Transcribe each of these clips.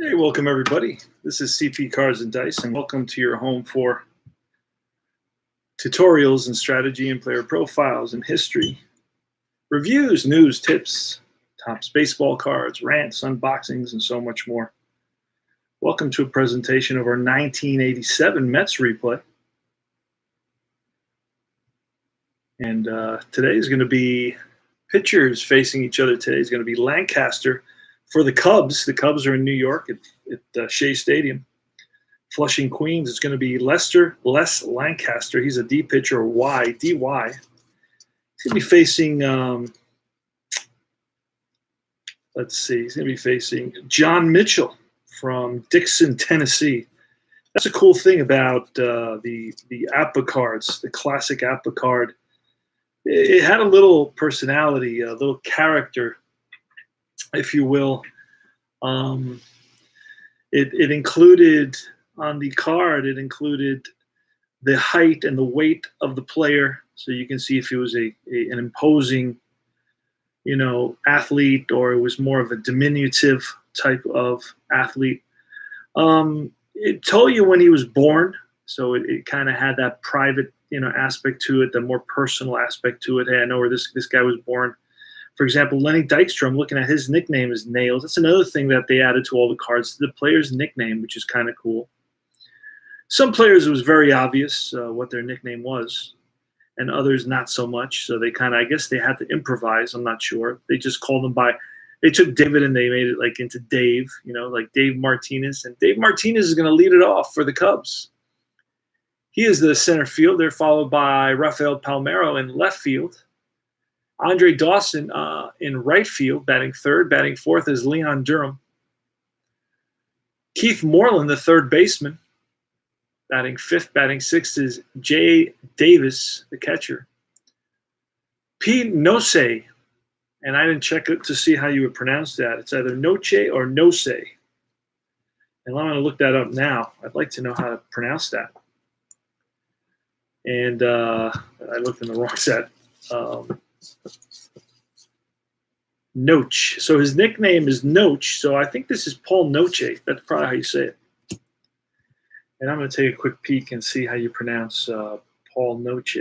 Hey, welcome everybody. This is CP Cards and Dice, and welcome to your home for tutorials and strategy and player profiles and history, reviews, news, tips, Topps baseball cards, rants, unboxings, and so much more. Welcome to a presentation of our 1987 Mets replay. And today is going to be pitchers facing each other. Today is going to be Lancaster for the Cubs. The Cubs are in New York at Shea Stadium. Flushing, Queens, it's going to be Les Lancaster. He's a D pitcher, or DY. He's going to be facing, he's going to be facing John Mitchell from Dixon, Tennessee. That's a cool thing about the APBA cards, the classic APBA card. It had a little personality, a little character, if you will. It included on the card, it included the height and the weight of the player, so you can see if he was an imposing, athlete, or it was more of a diminutive type of athlete. It told you when he was born, so it kind of had that private, aspect to it, the more personal aspect to it. Hey, I know where this guy was born. For example, Lenny Dykstra, looking at his nickname is Nails. That's another thing that they added to all the cards, the player's nickname, which is kind of cool. Some players, it was very obvious what their nickname was, and others not so much. So they I guess they had to improvise. I'm not sure. They just called them they took David and they made it like into Dave, like Dave Martinez. And Dave Martinez is going to lead it off for the Cubs. He is the center fielder, followed by Rafael Palmeiro in left field. Andre Dawson in right field, batting third. Batting fourth is Leon Durham. Keith Moreland, the third baseman, batting fifth. Batting sixth is Jay Davis, the catcher. Pete Noce, and I didn't check it to see how you would pronounce that. It's either Noche or Noce. And I'm going to look that up now. I'd like to know how to pronounce that. And I looked in the wrong set. Noche. So his nickname is Noche. So I think this is Paul Noche. That's probably how you say it. And I'm going to take a quick peek and see how you pronounce Paul Noche.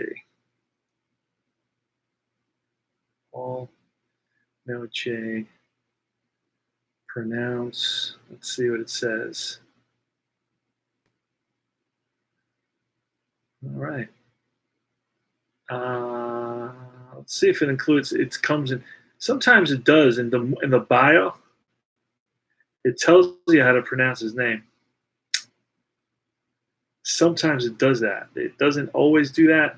Paul Noche. Pronounce. Let's see what it says. All right. Let's see if it includes. It comes in. Sometimes it does in the bio. It tells you how to pronounce his name. Sometimes it does that. It doesn't always do that.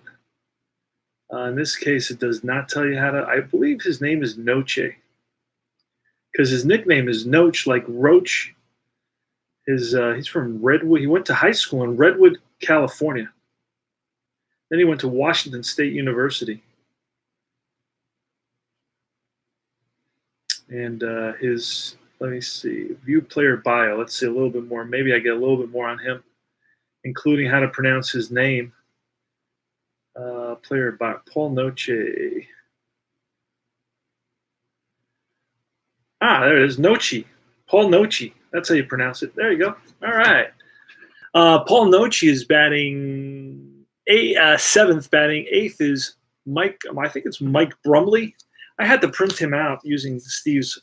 In this case, it does not tell you how to. I believe his name is Noche, because his nickname is Noach, like Roach. He's from Redwood. He went to high school in Redwood, California. Then he went to Washington State University. And let me see, view player bio. Let's see a little bit more. Maybe I get a little bit more on him, including how to pronounce his name. Player bio, Paul Noche. There it is, Noche. Paul Noche. That's how you pronounce it. There you go. All right. Paul Noche is batting seventh. Batting eighth is Mike. I think it's Mike Brumley. I had to print him out using Steve's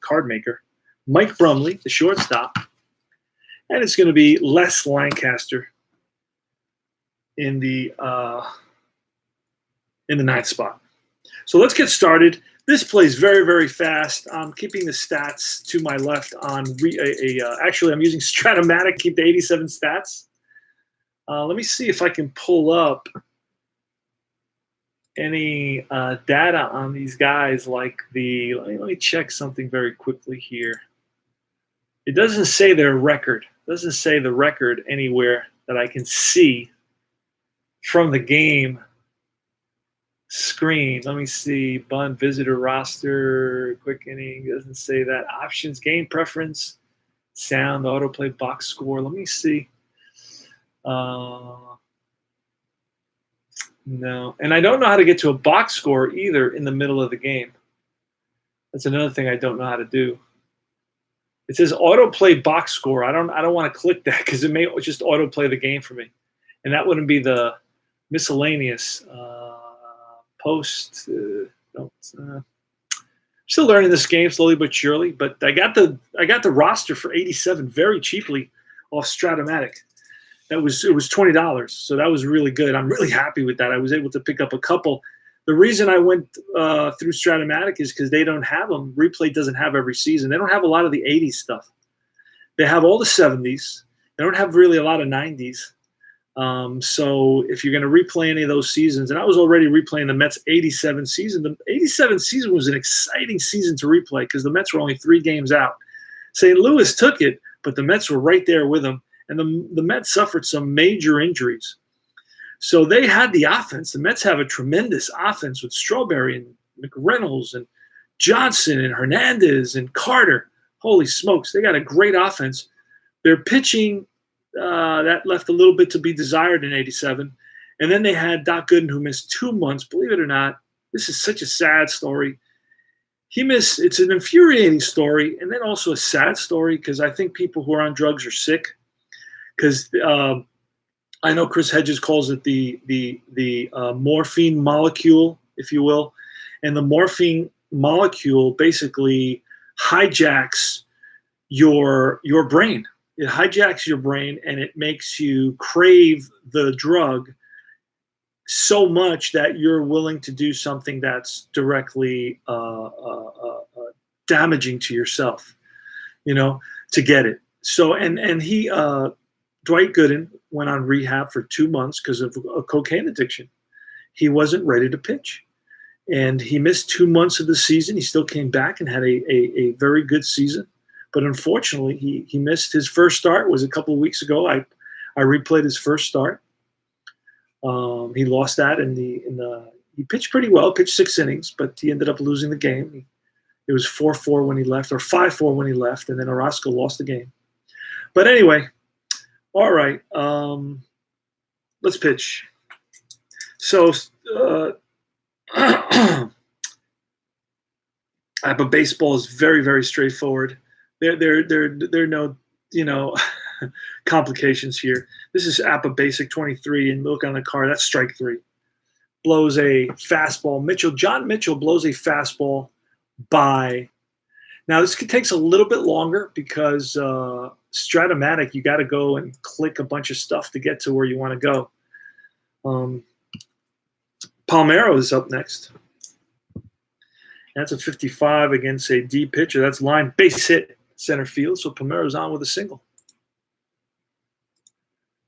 card maker. Mike Brumley, the shortstop. And it's going to be Les Lancaster in the ninth spot. So let's get started. This plays very, very fast. I'm keeping the stats to my left on actually, I'm using Stratomatic, keep the 87 stats. Let me see if I can pull up any data on these guys, like let me check something very quickly here. It doesn't say their record. It doesn't say the record anywhere that I can see from the game screen. Let me see. Bunt, visitor roster, quick inning. Doesn't say that. Options, game preference, sound, autoplay, box score. Let me see. No. And I don't know how to get to a box score either in the middle of the game. That's another thing I don't know how to do. It says autoplay box score. I don't want to click that because it may just autoplay the game for me. And that wouldn't be the miscellaneous post. Still learning this game slowly but surely. But I got the roster for 87 very cheaply off Stratomatic. It was $20, so that was really good. I'm really happy with that. I was able to pick up a couple. The reason I went through Stratomatic is because they don't have them. Replay doesn't have every season. They don't have a lot of the 80s stuff. They have all the 70s. They don't have really a lot of 90s. So if you're going to replay any of those seasons, and I was already replaying the Mets 87 season. The 87 season was an exciting season to replay because the Mets were only 3 games out. St. Louis took it, but the Mets were right there with them. And the Mets suffered some major injuries. So they had the offense. The Mets have a tremendous offense with Strawberry and McReynolds and Johnson and Hernandez and Carter. Holy smokes, they got a great offense. Their pitching, that left a little bit to be desired in 87. And then they had Doc Gooden, who missed 2 months. Believe it or not, this is such a sad story. It's an infuriating story, and then also a sad story because I think people who are on drugs are sick. Because I know Chris Hedges calls it the morphine molecule, if you will, and the morphine molecule basically hijacks your brain. It hijacks your brain and it makes you crave the drug so much that you're willing to do something that's directly damaging to yourself, to get it. So and he. Dwight Gooden went on rehab for 2 months because of a cocaine addiction. He wasn't ready to pitch. And he missed 2 months of the season. He still came back and had a very good season. But unfortunately, he missed his first start. Was a couple of weeks ago. I replayed his first start. He lost that he pitched pretty well, pitched 6 innings, but he ended up losing the game. It was 4-4 when he left, or 5-4 when he left, and then Orozco lost the game. But anyway, all right, let's pitch. So, APBA baseball is very, very straightforward. There are no, complications here. This is APBA Basic 23, and look on the card. That's strike 3. Blows a fastball. John Mitchell blows a fastball by. Now this takes a little bit longer because Stratomatic, you got to go and click a bunch of stuff to get to where you want to go. Palmeiro is up next. That's a 55 against a D pitcher. That's line base hit center field. So Palmeiro's on with a single.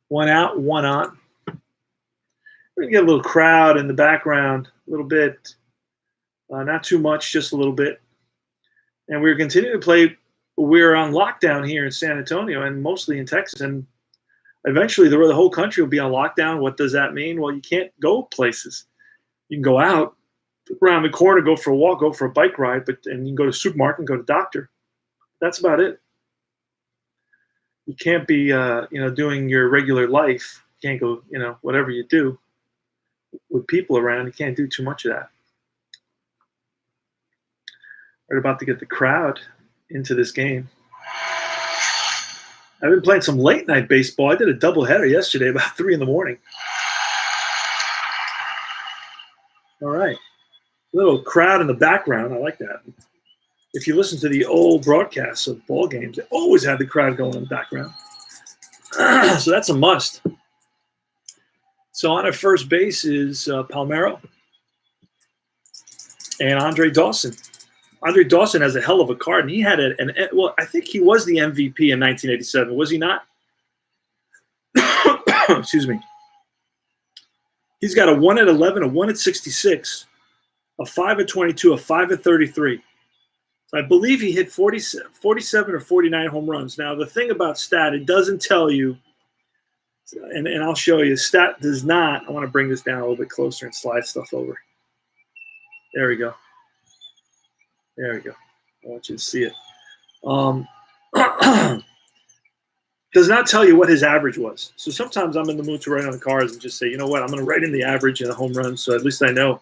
1 out, 1 on. We're going to get a little crowd in the background, a little bit. Not too much, just a little bit. And we're continuing to play. We're on lockdown here in San Antonio and mostly in Texas. And eventually the whole country will be on lockdown. What does that mean? Well, you can't go places. You can go out around the corner, go for a walk, go for a bike ride, and you can go to the supermarket and go to the doctor. That's about it. You can't be, doing your regular life. You can't go, whatever you do with people around. You can't do too much of that. We're about to get the crowd into this game. I've been playing some late night baseball. I did a doubleheader yesterday about 3 in the morning. All right. A little crowd in the background. I like that. If you listen to the old broadcasts of ball games, they always had the crowd going in the background. So that's a must. So on at first base is Palmeiro and Andre Dawson. Andre Dawson has a hell of a card, and he had I think he was the MVP in 1987. Was he not? Excuse me. He's got a 1 at 11, a 1 at 66, a 5 at 22, a 5 at 33. So I believe he hit 47 or 49 home runs. Now, the thing about stat, it doesn't tell you, and I'll show you, stat does not. I want to bring this down a little bit closer and slide stuff over. There we go. There we go. I want you to see it. Does not tell you what his average was. So sometimes I'm in the mood to write on the cards and just say, you know what, I'm going to write in the average and the home runs, so at least I know.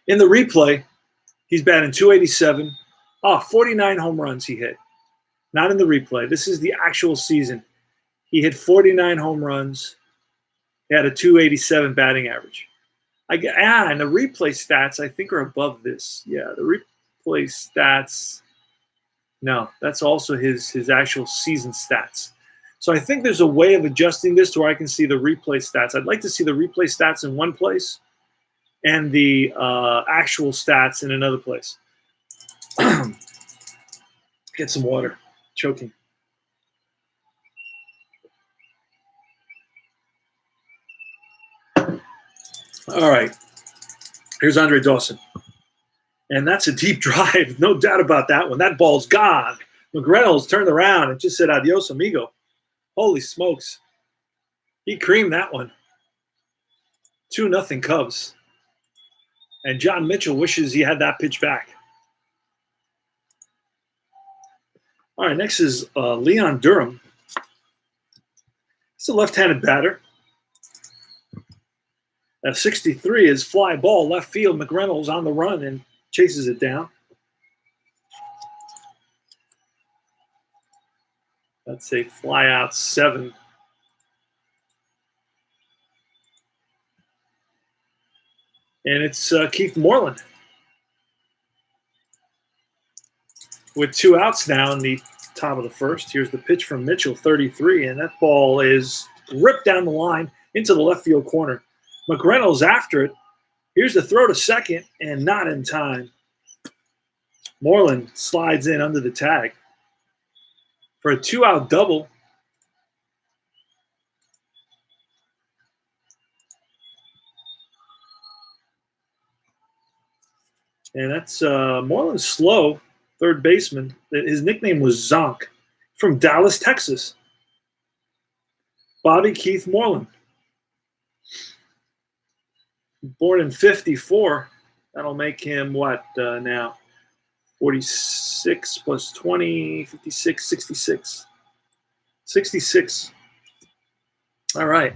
In the replay, he's batting 287. 49 home runs he hit. Not in the replay. This is the actual season. He hit 49 home runs. He had a 287 batting average. And the replay stats, I think, are above this. Yeah, the replay stats. No, that's also his actual season stats. So I think there's a way of adjusting this to where I can see the replay stats. I'd like to see the replay stats in one place and the actual stats in another place. Get some water. Choking. All right. Here's Andre Dawson. And that's a deep drive. No doubt about that one. That ball's gone. McGreynolds turned around and just said, adios, amigo. Holy smokes. He creamed that one. 2-0 Cubs. And John Mitchell wishes he had that pitch back. All right, next is Leon Durham. He's a left-handed batter. At 63 is fly ball, left field. McReynolds on the run and chases it down. That's a fly out 7. And it's Keith Moreland with 2 outs now in the top of the first. Here's the pitch from Mitchell, 33, and that ball is ripped down the line into the left field corner. McReynolds after it. Here's the throw to second, and not in time. Moreland slides in under the tag for a 2-out double. And that's Moreland's slow, third baseman. His nickname was Zonk, from Dallas, Texas. Bobby Keith Moreland. Born in 54. That'll make him what now? 46 plus 20, 56, 66. 66. All right.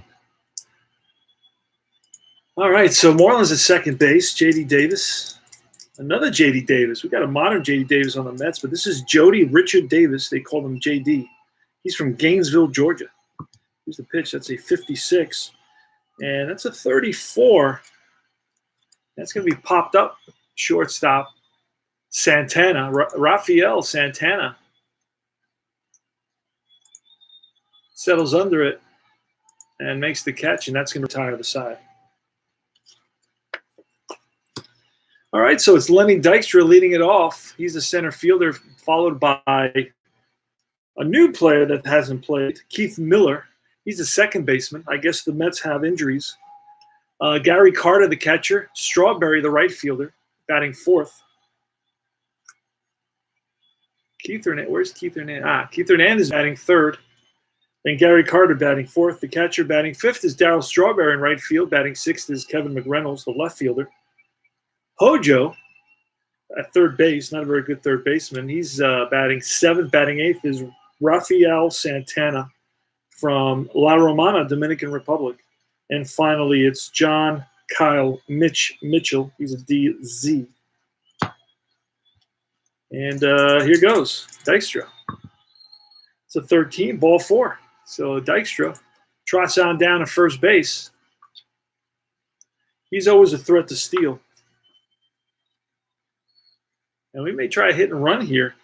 All right, so Moreland's at second base. J.D. Davis. Another J.D. Davis. We got a modern J.D. Davis on the Mets, but this is Jody Richard Davis. They call him J.D. He's from Gainesville, Georgia. Here's the pitch. That's a 56. And that's a 34. That's going to be popped up. Shortstop Santana, Rafael Santana. Settles under it and makes the catch, and that's going to retire the side. All right, so it's Lenny Dykstra leading it off. He's the center fielder, followed by a new player that hasn't played, Keith Miller. He's the second baseman. I guess the Mets have injuries. Gary Carter, the catcher. Strawberry, the right fielder, batting fourth. Where's Keith Hernandez? Keith Hernandez batting third. Then Gary Carter batting fourth. The catcher batting fifth is Darryl Strawberry in right field. Batting sixth is Kevin McReynolds, the left fielder. Hojo at third base, not a very good third baseman. He's batting seventh. Batting eighth is Rafael Santana from La Romana, Dominican Republic. And finally, it's John Kyle Mitchell. He's a DZ. And here goes Dykstra. It's a 13, ball four. So Dykstra trots on down to first base. He's always a threat to steal. And we may try a hit and run here.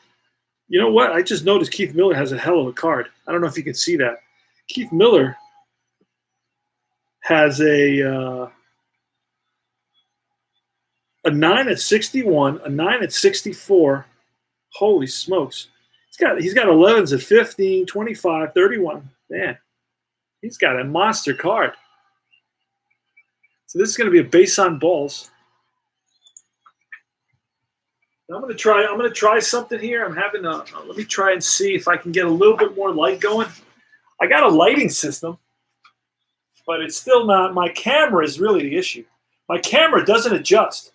You know what? I just noticed Keith Miller has a hell of a card. I don't know if you can see that. Keith Miller has a 9 at 61, a 9 at 64. Holy smokes. He's got 11s at 15, 25, 31. Man, he's got a monster card. So this is going to be a base on balls. I'm going to try something here. I'm having let me try and see if I can get a little bit more light going. I got a lighting system, but it's still not. My camera is really the issue. My camera doesn't adjust.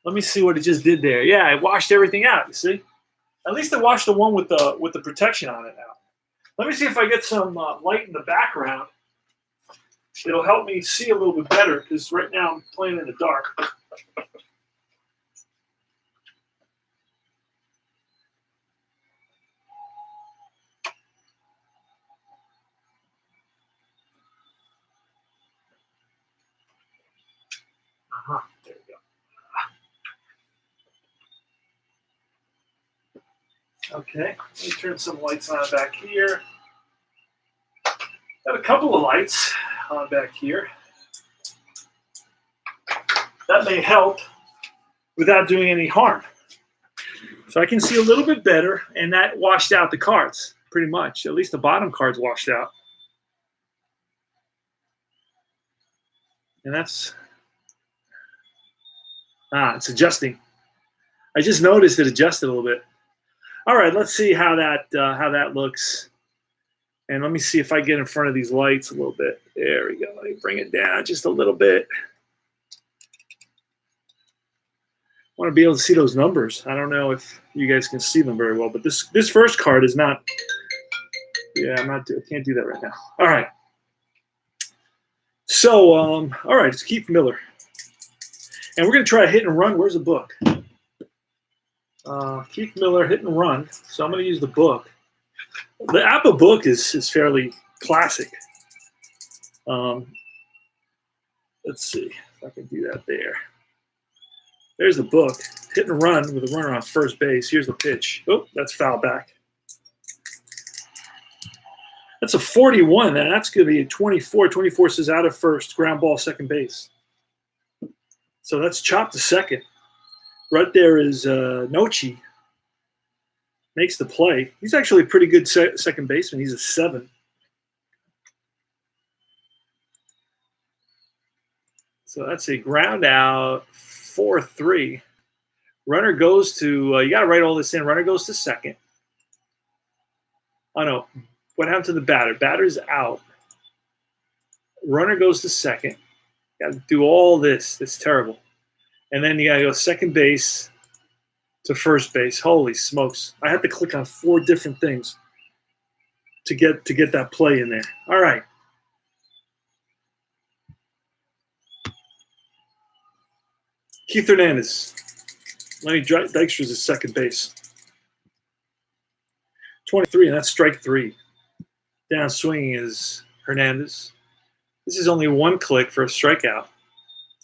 Let me see what it just did there. Yeah, it washed everything out. You see? At least it washed the one with the protection on it out. Let me see if I get some light in the background. It'll help me see a little bit better because right now I'm playing in the dark. There we go. Okay, let me turn some lights on back here. Got a couple of lights on back here. That may help without doing any harm. So I can see a little bit better, and that washed out the cards pretty much. At least the bottom cards washed out. And that's it's adjusting. I just noticed it adjusted a little bit. All right, let's see how that looks. And let me see if I get in front of these lights a little bit. There we go. Let me bring it down just a little bit. I want to be able to see those numbers. I don't know if you guys can see them very well, but this first card is not. Yeah, I can't do that right now. All right. So, all right, it's Keith Miller. And we're going to try a hit and run. Where's the book? Keith Miller, hit and run. So I'm going to use the book. The APBA book is fairly classic. Let's see if I can do that there. There's the book. Hit and run with a runner on first base. Here's the pitch. Oh, that's foul back. That's a 41, and that's going to be a 24. 24 says out of first, ground ball, second base. So that's chopped to second. Right there is Nochi. Makes the play. He's actually a pretty good second baseman. He's a 7. So that's a ground out, 4-3. Runner goes to, you got to write all this in. Runner goes to second. Oh, no. What happened to the batter? Batter's out. Runner goes to second. Got to do all this. It's terrible. And then you got to go second base to first base. Holy smokes. I had to click on 4 different things to get that play in there. All right. Keith Hernandez. Lenny Dykstra's at second base. 23, and that's strike 3. Down swinging is Hernandez. This is only 1 click for a strikeout.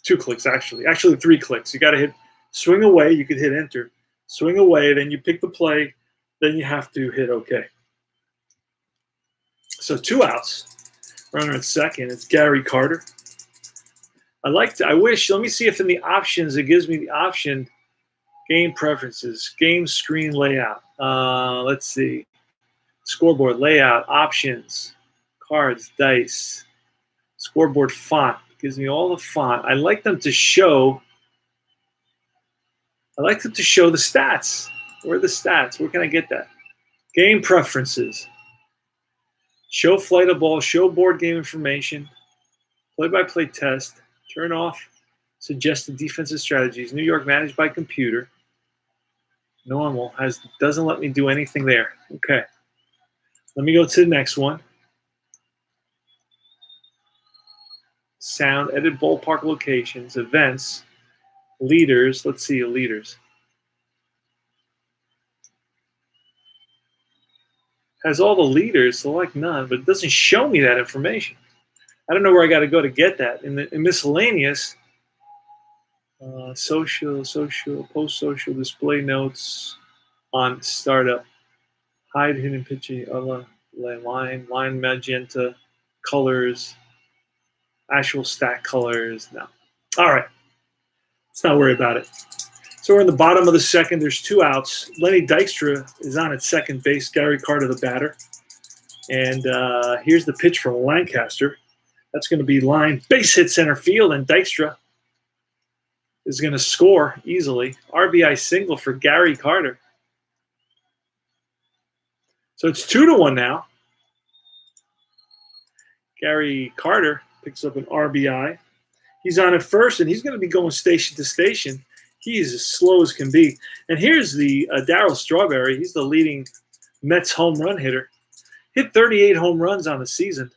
2 clicks, actually. Actually, 3 clicks. You got to hit swing away. You could hit enter. Swing away, then you pick the play. Then you have to hit OK. So 2 outs. Runner at second. It's Gary Carter. I wish, let me see if in the options it gives me the option. Game preferences, game screen layout. Let's see. Scoreboard layout, options, cards, dice, scoreboard font. Gives me all the font. I like them to show the stats. Where are the stats? Where can I get that? Game preferences. Show flight of ball, show board game information, play-by-play test, turn off suggested defensive strategies. New York managed by computer. Normal doesn't let me do anything there. Okay. Let me go to the next one. Sound, edit ballpark locations, events, leaders. Let's see leaders. Has all the leaders, select none, but it doesn't show me that information. I don't know where I got to go to get that. In miscellaneous, social, post-social, display notes on startup, hide hidden pitching, line, magenta, colors, actual stack colors. No. All right. Let's not worry about it. So we're in the bottom of the second. There's 2 outs. Lenny Dykstra is on at second base. Gary Carter, the batter. And here's the pitch from Lancaster. That's going to be line base hit center field, and Dykstra is going to score easily. RBI single for Gary Carter. So it's 2-1 now. Gary Carter picks up an RBI. He's on at first, and he's going to be going station to station. He's as slow as can be. And here's the Darryl Strawberry. He's the leading Mets home run hitter. Hit 38 home runs on the season.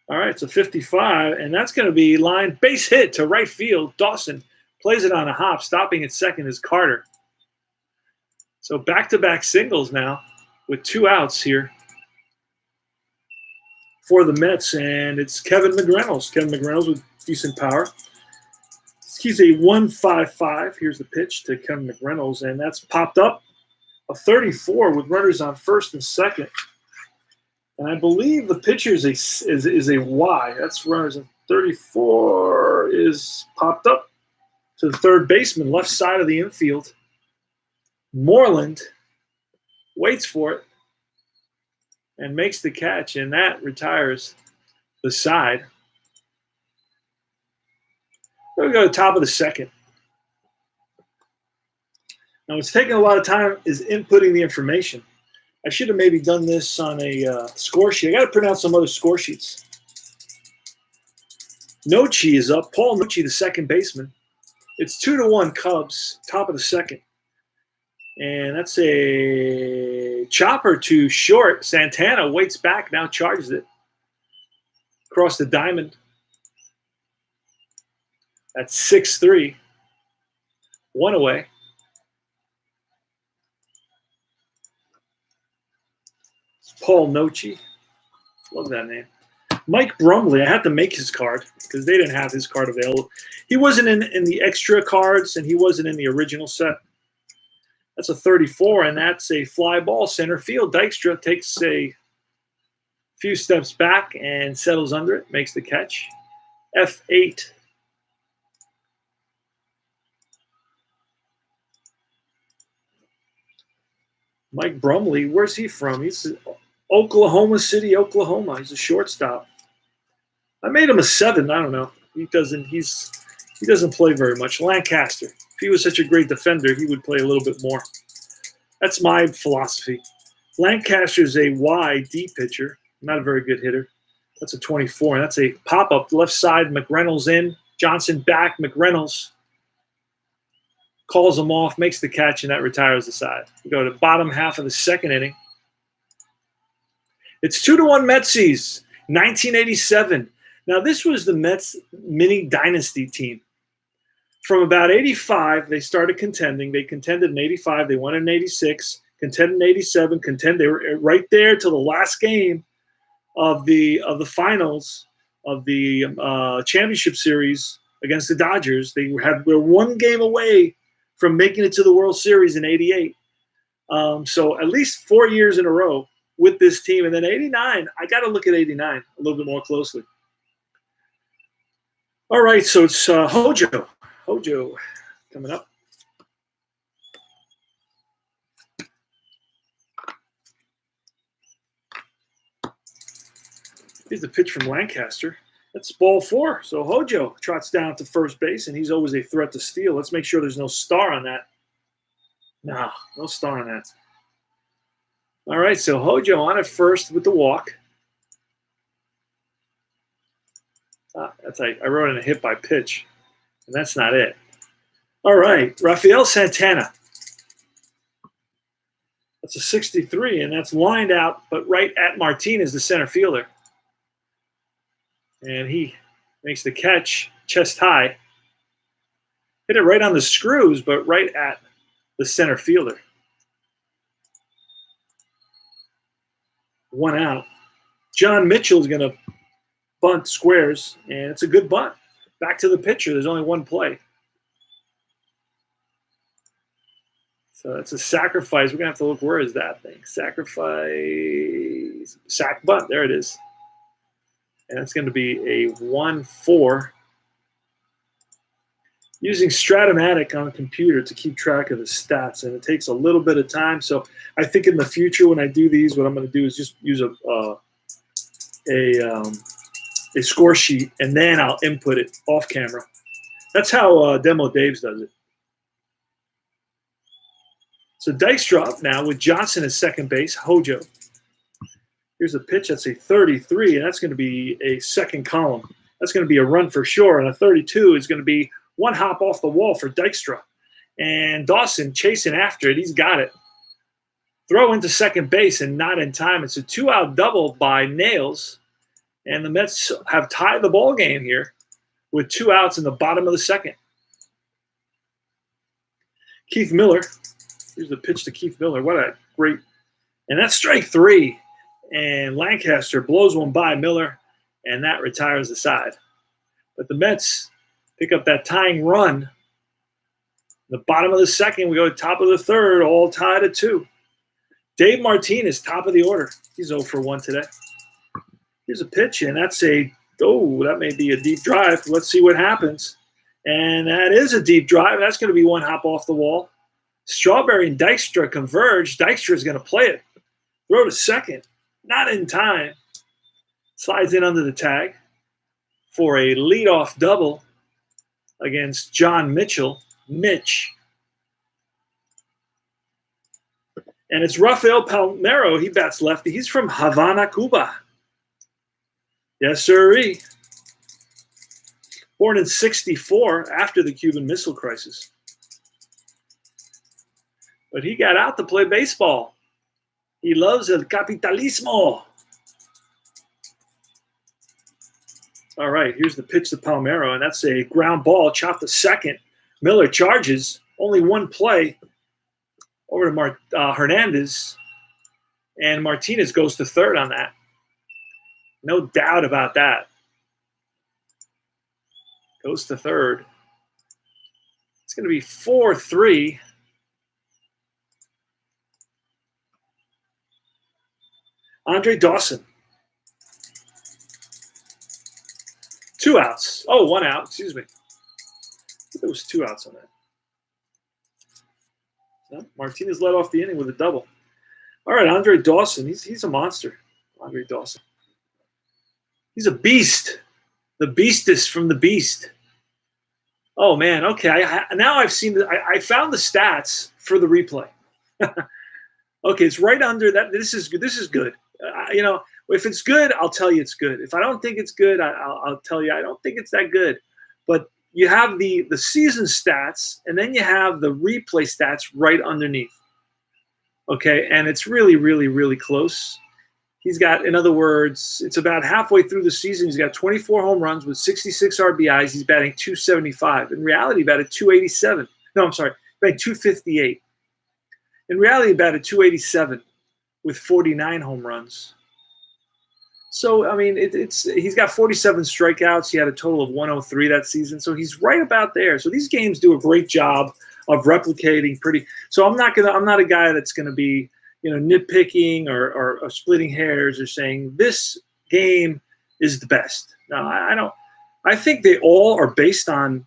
All right, so 55, and that's going to be line base hit to right field. Dawson plays it on a hop. Stopping at second is Carter. So back-to-back singles now with 2 outs here for the Mets, and it's Kevin McReynolds. Kevin McReynolds with decent power. He's a 1.55. Here's the pitch to Kevin McReynolds, and that's popped up. A 34 with runners on first and second. And I believe the pitcher is a Y. That's runners on 34 is popped up to the third baseman, left side of the infield. Moreland waits for it and makes the catch, and that retires the side. We're going to go to the top of the second. Now, what's taking a lot of time is inputting the information. I should have maybe done this on a score sheet. I got to print out some other score sheets. Nochi is up. Paul Nochi, the second baseman. It's 2-1 Cubs, top of the second. And that's a chopper to short. Santana waits back, now charges it. Across the diamond. That's 6-3. 1 away. Paul Nochi. Love that name. Mike Brumley. I had to make his card because they didn't have his card available. He wasn't in the extra cards, and he wasn't in the original set. That's a 34, and that's a fly ball center field. Dykstra takes a few steps back and settles under it, makes the catch. F8. Mike Brumley, where's he from? He's Oklahoma City, Oklahoma. He's a shortstop. I made him a 7. I don't know. He doesn't play very much. Lancaster. If he was such a great defender, he would play a little bit more. That's my philosophy. Lancaster's a YD pitcher, not a very good hitter. That's a 24, and that's a pop-up left side. McReynolds in, Johnson back. McReynolds calls him off, makes the catch, and that retires the side. We go to the bottom half of the second inning. It's 2-1 Metsies, 1987. Now, this was the Mets mini dynasty team. From about 85, they started contending. They contended in 85. They won in 86, contended in 87, they were right there till the last game of the finals of the championship series against the Dodgers. They were 1 game away from making it to the World Series in 88. So at least 4 years in a row with this team. And then 89, I got to look at 89 a little bit more closely. All right, so it's Hojo coming up. Here's the pitch from Lancaster. That's ball 4. So Hojo trots down to first base, and he's always a threat to steal. Let's make sure there's no star on that. No star on that. All right, so Hojo on at first with the walk. I wrote in a hit by pitch, and that's not it. All right, Rafael Santana. That's a 63, and that's lined out, but right at Martinez, the center fielder. And he makes the catch, chest high. Hit it right on the screws, but right at the center fielder. 1 out. John Mitchell's going to bunt squares, and it's a good bunt. Back to the pitcher. There's only one play. So that's a sacrifice. We're going to have to look, where is that thing? Sacrifice. Sack bunt. There it is. And it's going to be a 1-4. Using Stratomatic on a computer to keep track of the stats, and it takes a little bit of time. So I think in the future when I do these, what I'm going to do is just use a score sheet, and then I'll input it off camera. That's how Demo Daves does it. So Dykstra up now with Johnson at second base, Hojo. Here's a pitch, that's a 33, and that's going to be a second column. That's going to be a run for sure, and a 32 is going to be one hop off the wall for Dykstra. And Dawson chasing after it. He's got it. Throw into second base and not in time. It's a 2-out double by Nails. And the Mets have tied the ball game here with 2 outs in the bottom of the second. Keith Miller. Here's the pitch to Keith Miller. What a great. And that's strike 3. And Lancaster blows one by Miller, and that retires the side. But the Mets pick up that tying run. The bottom of the second, we go to top of the third, all tied at 2. Dave Martinez, top of the order. He's 0 for 1 today. Here's a pitch, and that's that may be a deep drive. Let's see what happens. And that is a deep drive. That's going to be one hop off the wall. Strawberry and Dykstra converge. Dykstra is going to play it. Throw to second. Not in time. Slides in under the tag for a leadoff double against John Mitchell. Mitch. And it's Rafael Palmeiro. He bats lefty. He's from Havana, Cuba. Yes, sirree. Born in '64 after the Cuban Missile Crisis. But he got out to play baseball. He loves el capitalismo. All right, here's the pitch to Palmeiro, and that's a ground ball, chopped to second. Miller charges, only one play over to Hernandez, and Martinez goes to third on that. No doubt about that. Goes to third. It's going to be 4-3. Andre Dawson. 2 outs. Oh, 1 out. Excuse me. There was 2 outs on that. No, Martinez led off the inning with a double. All right, Andre Dawson. He's a monster. Andre Dawson. He's a beast. The beastess from the beast. Oh man. Okay. Now I've seen. I found the stats for the replay. Okay, it's right under that. This is good. This is good. If it's good, I'll tell you it's good. If I don't think it's good, I'll tell you I don't think it's that good. But you have the season stats, and then you have the replay stats right underneath. Okay, and it's really, really, really close. He's got, in other words, it's about halfway through the season. He's got 24 home runs with 66 RBIs. He's batting .275. In reality, he batted .287. No, I'm sorry, batting .258. In reality, he batted .287 with 49 home runs. So, I mean, he's got 47 strikeouts. He had a total of 103 that season. So he's right about there. So these games do a great job of replicating pretty. So I'm not a guy that's going to be, nitpicking or splitting hairs or saying this game is the best. No, I don't. I think they all are based on,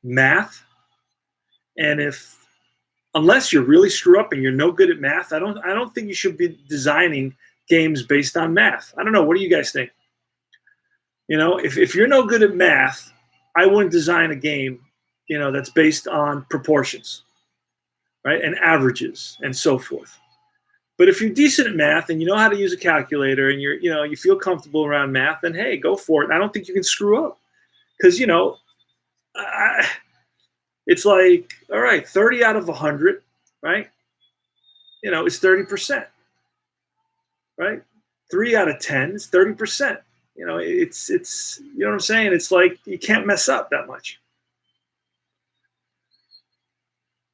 math. And unless you really screw up and you're no good at math, I don't think you should be designing games based on math. I don't know. What do you guys think? If you're no good at math, I wouldn't design a game, that's based on proportions, right, and averages and so forth. But if you're decent at math and you know how to use a calculator and you feel comfortable around math, then hey, go for it. And I don't think you can screw up because it's like, all right, 30 out of 100, right? Is 30%, right? 3 out of 10 is 30%. It's you know what I'm saying? It's like you can't mess up that much.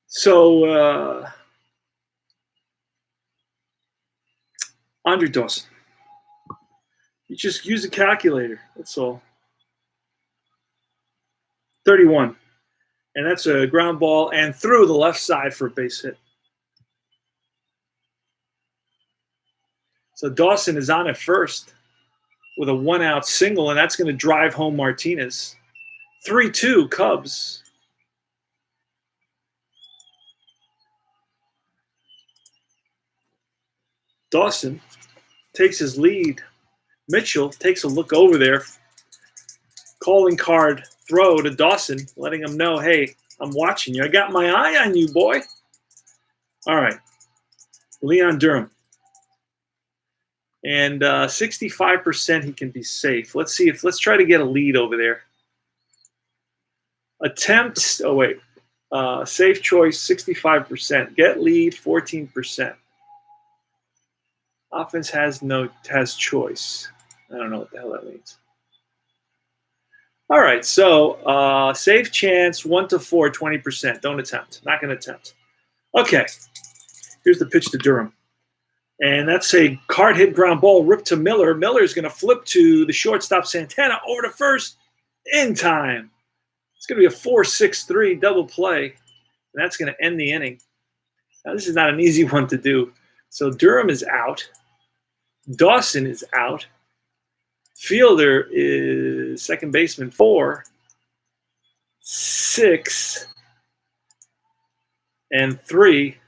So Andre Dawson, you just use a calculator. That's all. 31. And that's a ground ball and through the left side for a base hit. So Dawson is on at first with a 1-out single, and that's going to drive home Martinez. 3-2 Cubs. Dawson takes his lead. Mitchell takes a look over there. Calling card throw to Dawson, letting him know, hey, I'm watching you. I got my eye on you, boy. All right. Leon Durham. And 65% he can be safe. Let's try to get a lead over there. Attempts, safe choice, 65%. Get lead, 14%. Offense has choice. I don't know what the hell that means. All right, so safe chance, 1 to 4, 20%. Don't attempt. Not going to attempt. Okay, here's the pitch to Durham. And that's a card hit ground ball ripped to Miller. Miller's going to flip to the shortstop Santana over to first in time. It's going to be a 4-6-3 double play. And that's going to end the inning. Now, this is not an easy one to do. So Durham is out. Dawson is out. Fielder is second baseman 4, 6, and 3.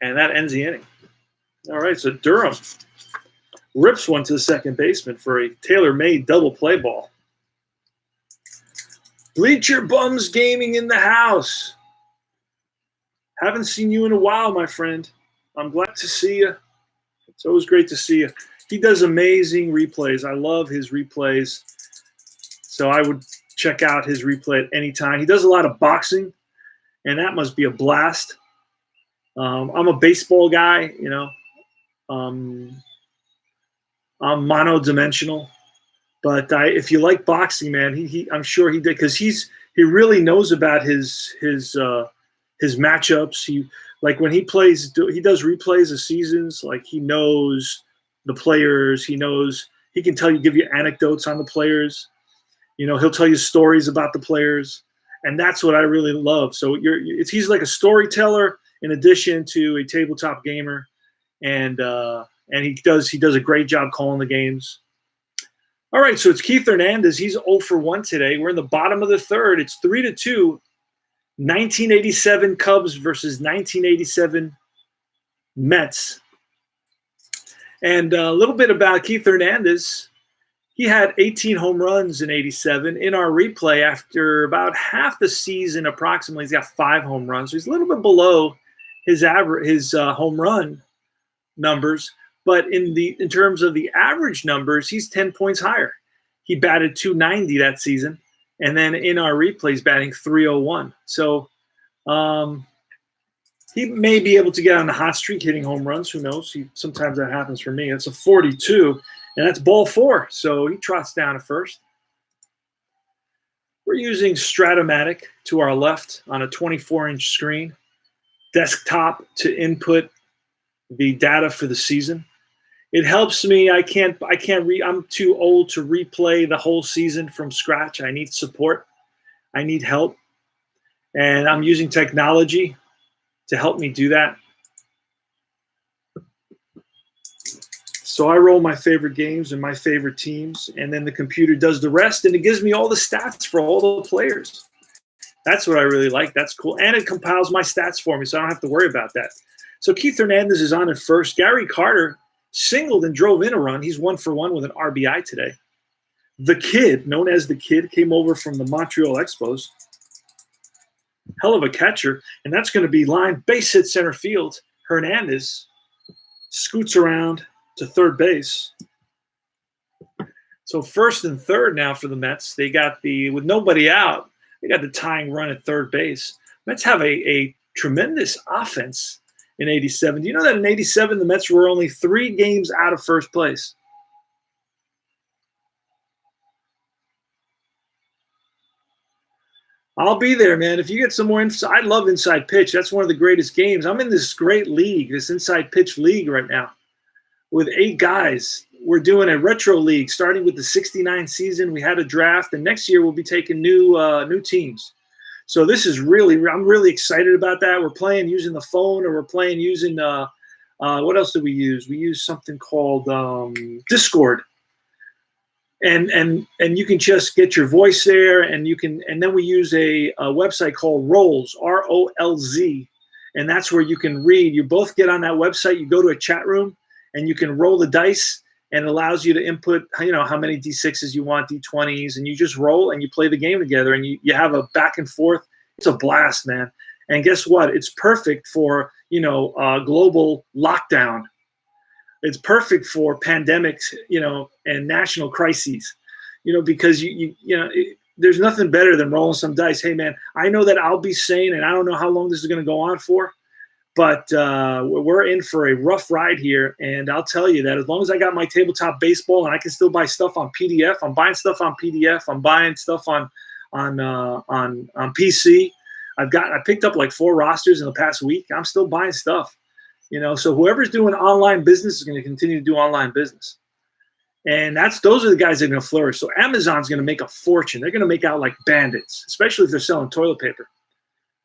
And that ends the inning. All right, so Durham rips one to the second baseman for a tailor-made double play ball. Bleacher Bums Gaming in the house. Haven't seen you in a while, my friend. I'm glad to see you. It's always great to see you. He does amazing replays. I love his replays. So I would check out his replay at any time. He does a lot of boxing, and that must be a blast. I'm a baseball guy, I'm mono-dimensional. But if you like boxing, man, I'm sure he did, because he really knows about his matchups. Like when he plays, he does replays of seasons. Like he knows the players. He can give you anecdotes on the players. He'll tell you stories about the players, and that's what I really love. So he's like a storyteller in addition to a tabletop gamer, and he does a great job calling the games. All right, so it's Keith Hernandez. He's 0 for 1 today. We're in the bottom of the third. It's 3-2. 1987 Cubs versus 1987 Mets. And a little bit about Keith Hernandez. He had 18 home runs in 87. In our replay, after about half the season, approximately, he's got 5 home runs. So he's a little bit below his average, his home run numbers. But in terms of the average numbers, he's 10 points higher. He batted .290 that season. And then in our replays, batting .301. So he may be able to get on the hot streak hitting home runs. Who knows? Sometimes that happens for me. It's a 42, and that's ball 4. So he trots down at first. We're using Stratomatic to our left on a 24-inch screen, desktop to input the data for the season. It helps me. I can't I'm too old to replay the whole season from scratch. I need support. I need help. And I'm using technology to help me do that. So I roll my favorite games and my favorite teams, and then the computer does the rest, and it gives me all the stats for all the players. That's what I really like. That's cool. And it compiles my stats for me, so I don't have to worry about that. So Keith Hernandez is on at first. Gary Carter singled and drove in a run. He's 1 for 1 with an RBI today. The Kid, known as the Kid, came over from the Montreal Expos. Hell of a catcher, and that's going to be line base hit center field. Hernandez scoots around to third base. So first and third now for the Mets. They got with nobody out, they got the tying run at third base. Mets have a tremendous offense in 87. Do you know that in 87, the Mets were only 3 games out of first place? I'll be there, man. If you get some more info, I love Inside Pitch. That's one of the greatest games. I'm in this great league, this Inside Pitch league right now with 8 guys. We're doing a retro league starting with the 69 season. We had a draft, and next year we'll be taking new teams. So this is I'm really excited about that. We're playing using the phone, or we're playing using what else do we use? We use something called Discord. And you can just get your voice there, and then we use a website called Rolls, ROLZ, and that's where you can read. You both get on that website, you go to a chat room, and you can roll the dice, and it allows you to input, how many D6s you want, D20s, and you just roll and you play the game together, and you have a back and forth. It's a blast, man. And guess what? It's perfect for, global lockdown. It's perfect for pandemics, and national crises, because there's nothing better than rolling some dice. Hey, man, I know that I'll be sane, and I don't know how long this is going to go on for, but we're in for a rough ride here. And I'll tell you that as long as I got my tabletop baseball and I can still buy stuff on PDF, I'm buying stuff on PDF. I'm buying stuff on PC. I picked up like 4 rosters in the past week. I'm still buying stuff. So whoever's doing online business is going to continue to do online business. And those are the guys that are going to flourish. So Amazon's going to make a fortune. They're going to make out like bandits, especially if they're selling toilet paper.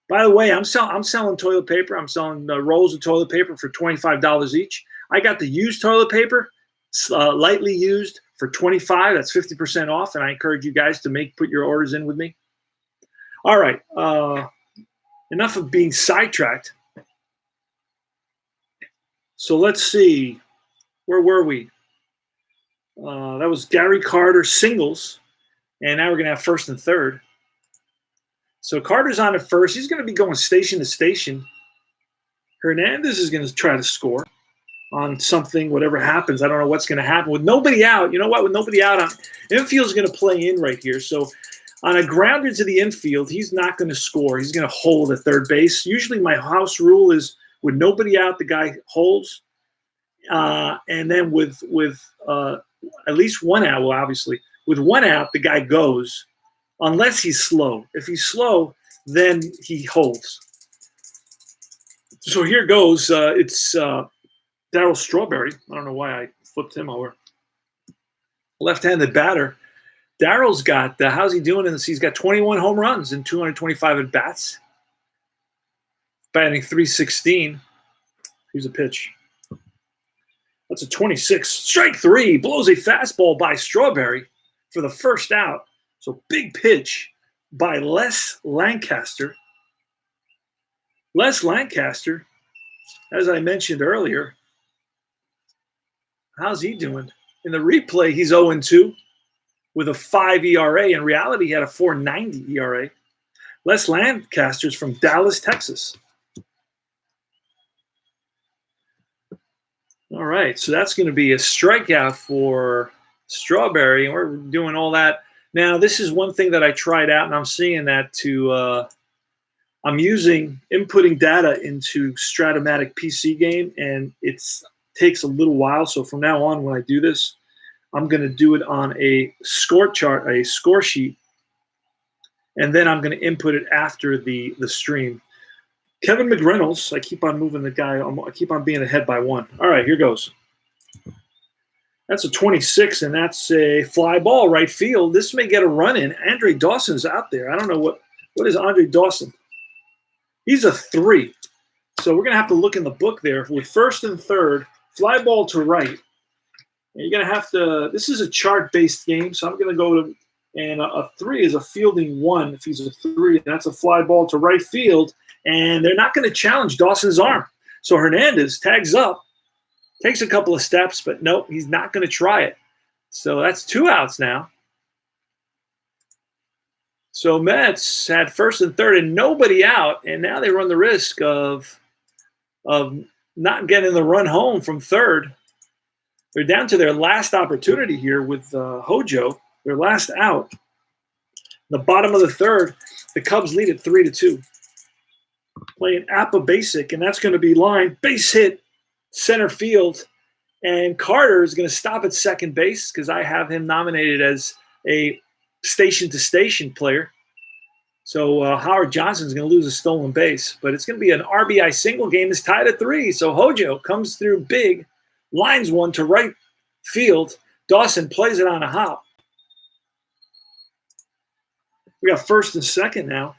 By the way, I'm selling toilet paper. I'm selling rolls of toilet paper for $25 each. I got the used toilet paper, lightly used, for $25. That's 50% off, and I encourage you guys to put your orders in with me. All right. Enough of being sidetracked. So let's see. Where were we? That was Gary Carter singles, and now we're going to have first and third. So Carter's on at first. He's going to be going station to station. Hernandez is going to try to score on something, whatever happens. I don't know what's going to happen. With nobody out, you know what? With nobody out, infield's going to play in right here. So on a grounder to the infield, he's not going to score. He's going to hold at third base. Usually my house rule is with nobody out, the guy holds. And then with at least one out, well, obviously, with one out, the guy goes. Unless he's slow. If he's slow, then he holds. So here goes. It's Darryl Strawberry. I don't know why I flipped him over. Left-handed batter. Darryl's got, how's he doing in this? He's got 21 home runs and 225 at-bats. Batting .316. Here's a pitch. That's a 26. Strike 3. Blows a fastball by Strawberry for the first out. So big pitch by Les Lancaster. Les Lancaster, as I mentioned earlier, how's he doing? In the replay, he's 0-2 with a 5 ERA. In reality, he had a 4.90 ERA. Les Lancaster's from Dallas, Texas. All right, so that's going to be a strikeout for Strawberry, and we're doing all that. Now, this is one thing that I tried out, and I'm seeing that I'm inputting data into Stratomatic PC game, and it takes a little while. So from now on, when I do this, I'm going to do it on a score chart, a score sheet, and then I'm going to input it after the stream. Kevin McReynolds, I keep on moving the guy. I keep on being ahead by 1. All right, here goes. That's a 26, and that's a fly ball right field. This may get a run in. Andre Dawson's out there. I don't know what is Andre Dawson. He's a 3. So we're going to have to look in the book there. With first and third, fly ball to right. And you're going to have to – this is a chart-based game, so I'm going to go to – and a 3 is a fielding 1. If he's a 3, that's a fly ball to right field. And they're not going to challenge Dawson's arm. So Hernandez tags up, takes a couple of steps, but nope, he's not going to try it. So that's 2 outs now. So Mets had first and third and nobody out, and now they run the risk of not getting the run home from third. They're down to their last opportunity here with Hojo, their last out. The bottom of the third, the Cubs lead it 3-2. Playing APBA basic, and that's going to be line, base hit, center field. And Carter is going to stop at second base because I have him nominated as a station-to-station player. So Howard Johnson is going to lose a stolen base. But it's going to be an RBI single. Game is tied at 3. So Hojo comes through big, lines one to right field. Dawson plays it on a hop. We got first and second now.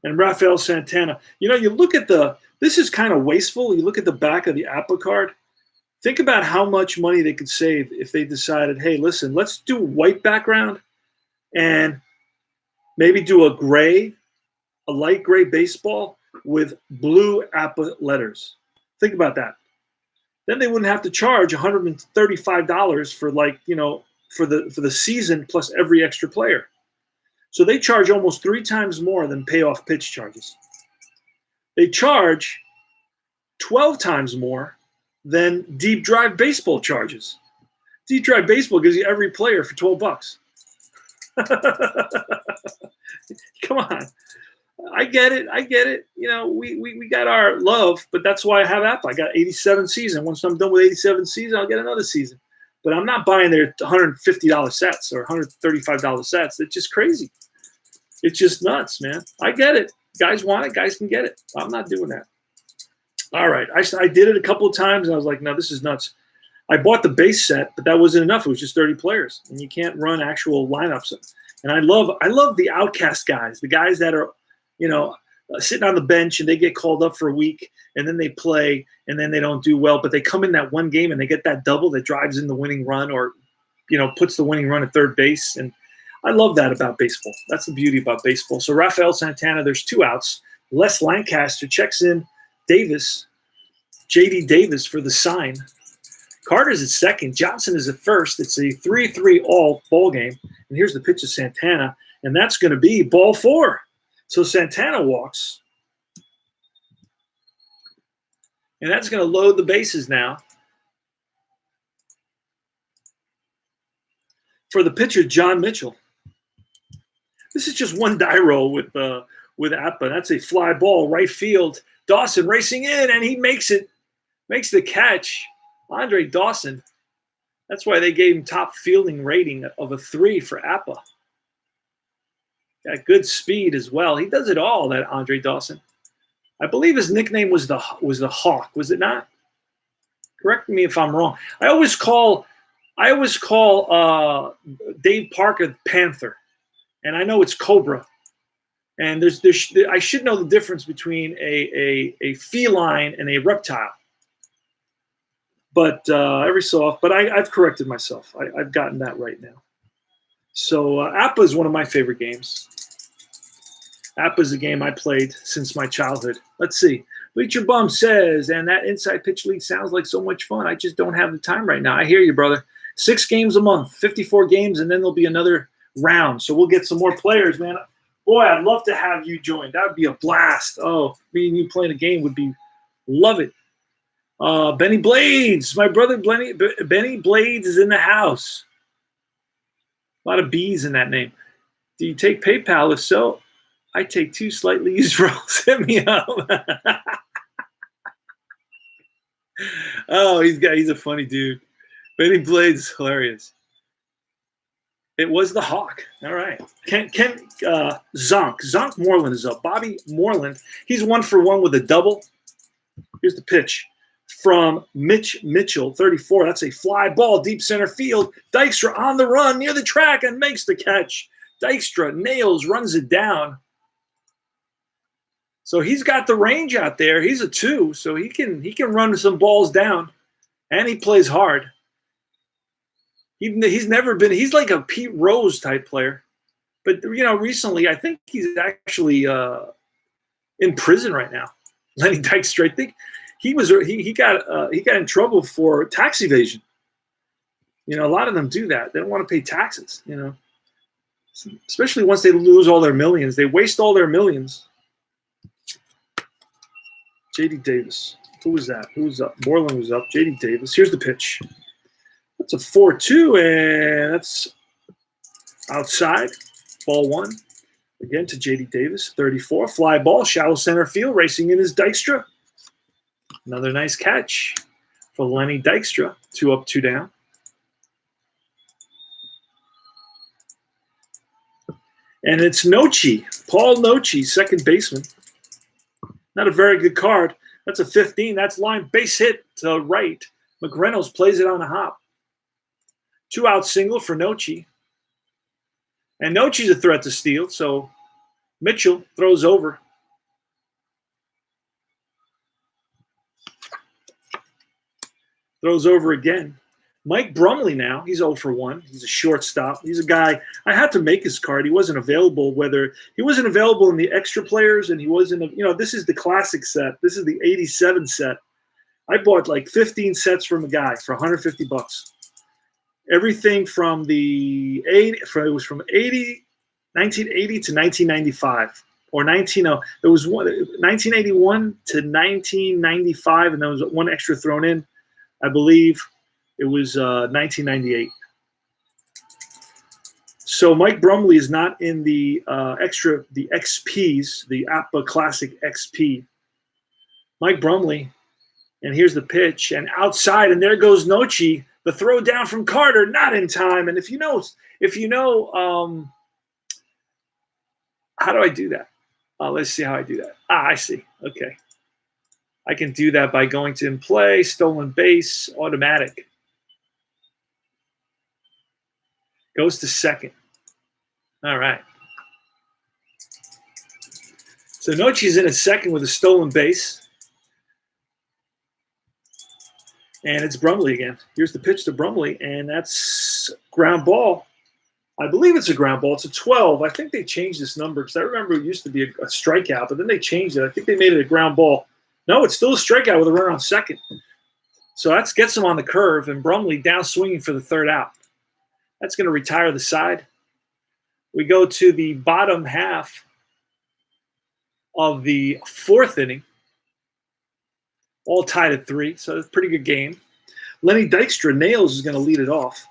And Rafael Santana. You know, you look at this is kind of wasteful. You look at the back of the APBA card. Think about how much money they could save if they decided, hey, listen, let's do a white background and maybe do a light gray baseball with blue APBA letters. Think about that. Then they wouldn't have to charge $135 for the season plus every extra player. So they charge almost 3 times more than payoff pitch charges. They charge 12 times more than deep drive baseball charges. Deep drive baseball gives you every player for $12. Come on. I get it. You know, we got our love, but that's why I have APBA. I got 87 season. Once I'm done with 87 season, I'll get another season. But I'm not buying their $150 sets or $135 sets. It's just crazy. It's just nuts, man. I get it. Guys want it. Guys can get it. I'm not doing that. All right. I did it a couple of times, and I was like, no, this is nuts. I bought the base set, but that wasn't enough. It was just 30 players, and you can't run actual lineups. And I love the outcast guys, the guys that are, sitting on the bench and they get called up for a week and then they play and then they don't do well, but they come in that one game and they get that double that drives in the winning run or, puts the winning run at third base. And I love that about baseball. That's the beauty about baseball. So Rafael Santana, there's 2 outs. Les Lancaster checks in Davis, J.D. Davis for the sign. Carter's at second. Johnson is at first. It's a 3-3 all ball game. And here's the pitch of Santana, and that's going to be ball 4. So Santana walks, and that's going to load the bases now. For the pitcher, John Mitchell. This is just one die roll with APBA. That's a fly ball, right field. Dawson racing in, and he makes the catch. Andre Dawson. That's why they gave him top fielding rating of a 3 for APBA. Got good speed as well. He does it all, that Andre Dawson. I believe his nickname was the Hawk, was it not? Correct me if I'm wrong. I always call Dave Parker Panther, and I know it's Cobra. And I should know the difference between a feline and a reptile. But every so often, but I've corrected myself. I've gotten that right now. So APBA is one of my favorite games. APBA is a game I played since my childhood. Let's see. Bleacher Bum says, and that Inside Pitch League sounds like so much fun. I just don't have the time right now. I hear you, brother. 6 games a month, 54 games, and then there'll be another round. So we'll get some more players, man. Boy, I'd love to have you join. That would be a blast. Oh, me and you playing a game would be – love it. Benny Blades. My brother Benny Blades is in the house. A lot of B's in that name. Do you take PayPal? If so, I take 2 slightly used rolls. Hit me up. Oh, he's a funny dude. Benny Blades is hilarious. It was the Hawk. All right. Zonk Moreland is up. Bobby Moreland. He's 1 for 1 with a double. Here's the pitch from Mitch Mitchell, 34. That's a fly ball, deep center field. Dykstra on the run near the track and makes the catch. Dykstra nails, runs it down. So he's got the range out there. He's a 2, so he can run some balls down, and he plays hard. He's like a Pete Rose type player. But, recently I think he's actually in prison right now. Lenny Dykstra, I think he got in trouble for tax evasion. A lot of them do that. They don't want to pay taxes. Especially once they lose all their millions, they waste all their millions. J.D. Davis. Who was that? Who was up? Borland was up. J.D. Davis. Here's the pitch. That's a 4-2, and that's outside. Ball one. Again to J.D. Davis. 34. Fly ball. Shallow center field. Racing in is Dykstra. Another nice catch for Lenny Dykstra. 2 up, 2 down. And it's Noche. Paul Noche, second baseman. Not a very good card. That's a 15. That's line base hit to right. McReynolds plays it on a hop. 2-out single for Noche. And Noche's a threat to steal, so Mitchell throws over. Throws over again. Mike Brumley now, he's 0 for 1. He's a shortstop. He's a guy, I had to make his card. He wasn't available, he wasn't available in the extra players, and he wasn't, this is the classic set. This is the 87 set. I bought like 15 sets from a guy for $150. Everything from it was from 1980 to 1995. Or 1981 to 1995, and there was one extra thrown in, I believe. It was 1998. So Mike Brumley is not in the the XPs, the APBA Classic XP. Mike Brumley, and here's the pitch, and outside, and there goes Noche. The throw down from Carter, not in time. And if you know, how do I do that? Let's see how I do that. I see. Okay. I can do that by going to in play, stolen base, automatic. Goes to second. All right. So Noche's in at second with a stolen base. And it's Brumley again. Here's the pitch to Brumley, and that's ground ball. I believe it's a ground ball. It's a 12. I think they changed this number because I remember it used to be a strikeout, but then they changed it. I think they made it a ground ball. No, it's still a strikeout with a runner on second. So that gets him on the curve, and Brumley down swinging for the third out. That's going to retire the side. We go to the bottom half of the fourth inning. All tied at 3, so it's a pretty good game. Lenny Dykstra Nails is going to lead it off.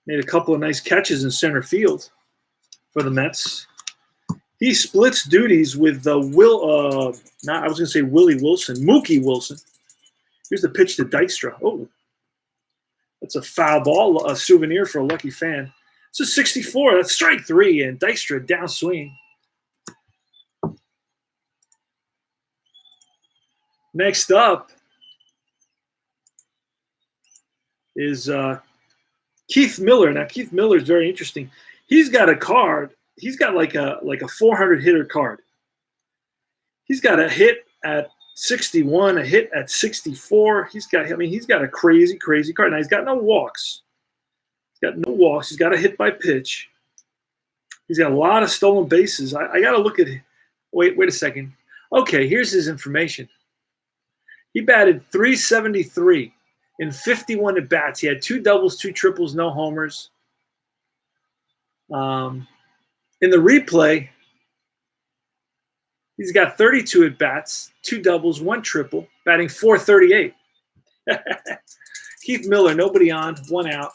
Made a couple of nice catches in center field for the Mets. He splits duties with Willie Wilson, Mookie Wilson. Here's the pitch to Dykstra. Oh, that's a foul ball, a souvenir for a lucky fan. It's a 64. That's strike 3, and Dykstra down swing. Next up is Keith Miller. Now, Keith Miller is very interesting. He's got a card. He's got like a 400 hitter card. He's got a hit at 61, a hit at 64. He's got a crazy card. Now, he's got no walks. He's got a hit by pitch. He's got a lot of stolen bases. I got to look at it. Wait a second. Okay, here's his information. He batted .373 in 51 at-bats. He had 2 doubles, 2 triples, no homers. In the replay, he's got 32 at-bats, 2 doubles, 1 triple, batting .438. Keith Miller, nobody on, 1 out,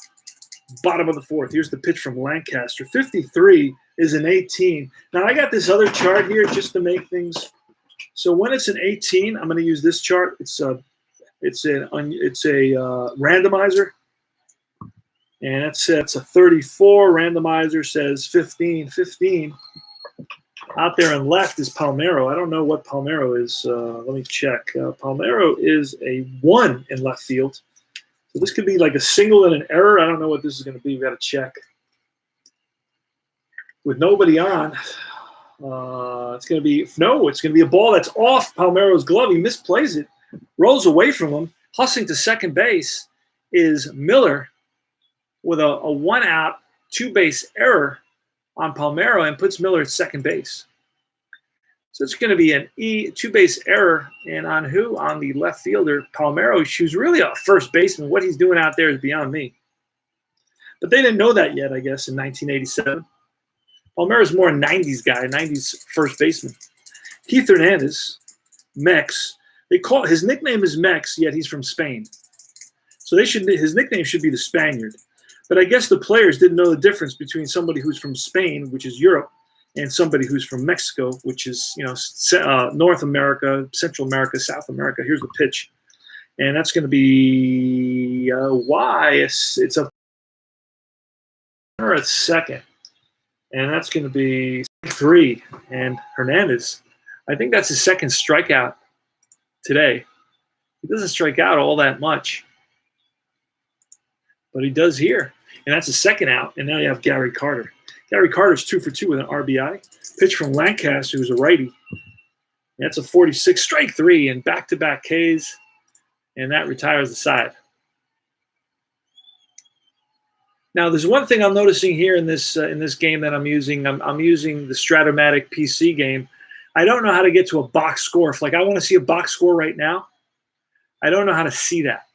bottom of the 4th. Here's the pitch from Lancaster. 53 is an 18. Now, I got this other chart here just to make things. So when it's an 18, I'm going to use this chart. It's a randomizer, and it's a 34. Randomizer says 15. 15. Out there on left is Palmeiro. I don't know what Palmeiro is. Let me check. Palmeiro is a 1 in left field. So this could be like a single and an error. I don't know what this is going to be. We got to check. With nobody on, it's going to be a ball that's off Palmeiro's glove. He misplays it, rolls away from him. Hustling to second base is Miller with a 1-out, 2-base error on Palmeiro and puts Miller at second base. So it's going to be an two-base error. And on who? On the left fielder, Palmeiro, who's really a first baseman. What he's doing out there is beyond me. But they didn't know that yet, I guess, in 1987. Palmeiro's more a 90s guy, 90s first baseman. Keith Hernandez, Mex. His nickname is Mex, yet he's from Spain. So his nickname should be the Spaniard. But I guess the players didn't know the difference between somebody who's from Spain, which is Europe, and somebody who's from Mexico, which is North America, Central America, South America. Here's the pitch, and that's going to be it's a runner at second, and that's going to be 3. And Hernandez, I think that's his second strikeout today. He doesn't strike out all that much, but he does here. And that's a second out, and now you have Gary Carter. Gary Carter's 2 for 2 with an RBI. Pitch from Lancaster, who's a righty. And that's a 46, strike 3, and back-to-back Ks, and that retires the side. Now, there's one thing I'm noticing here in this game that I'm using. I'm using the Stratomatic PC game. I don't know how to get to a box score. If I want to see a box score right now, I don't know how to see that.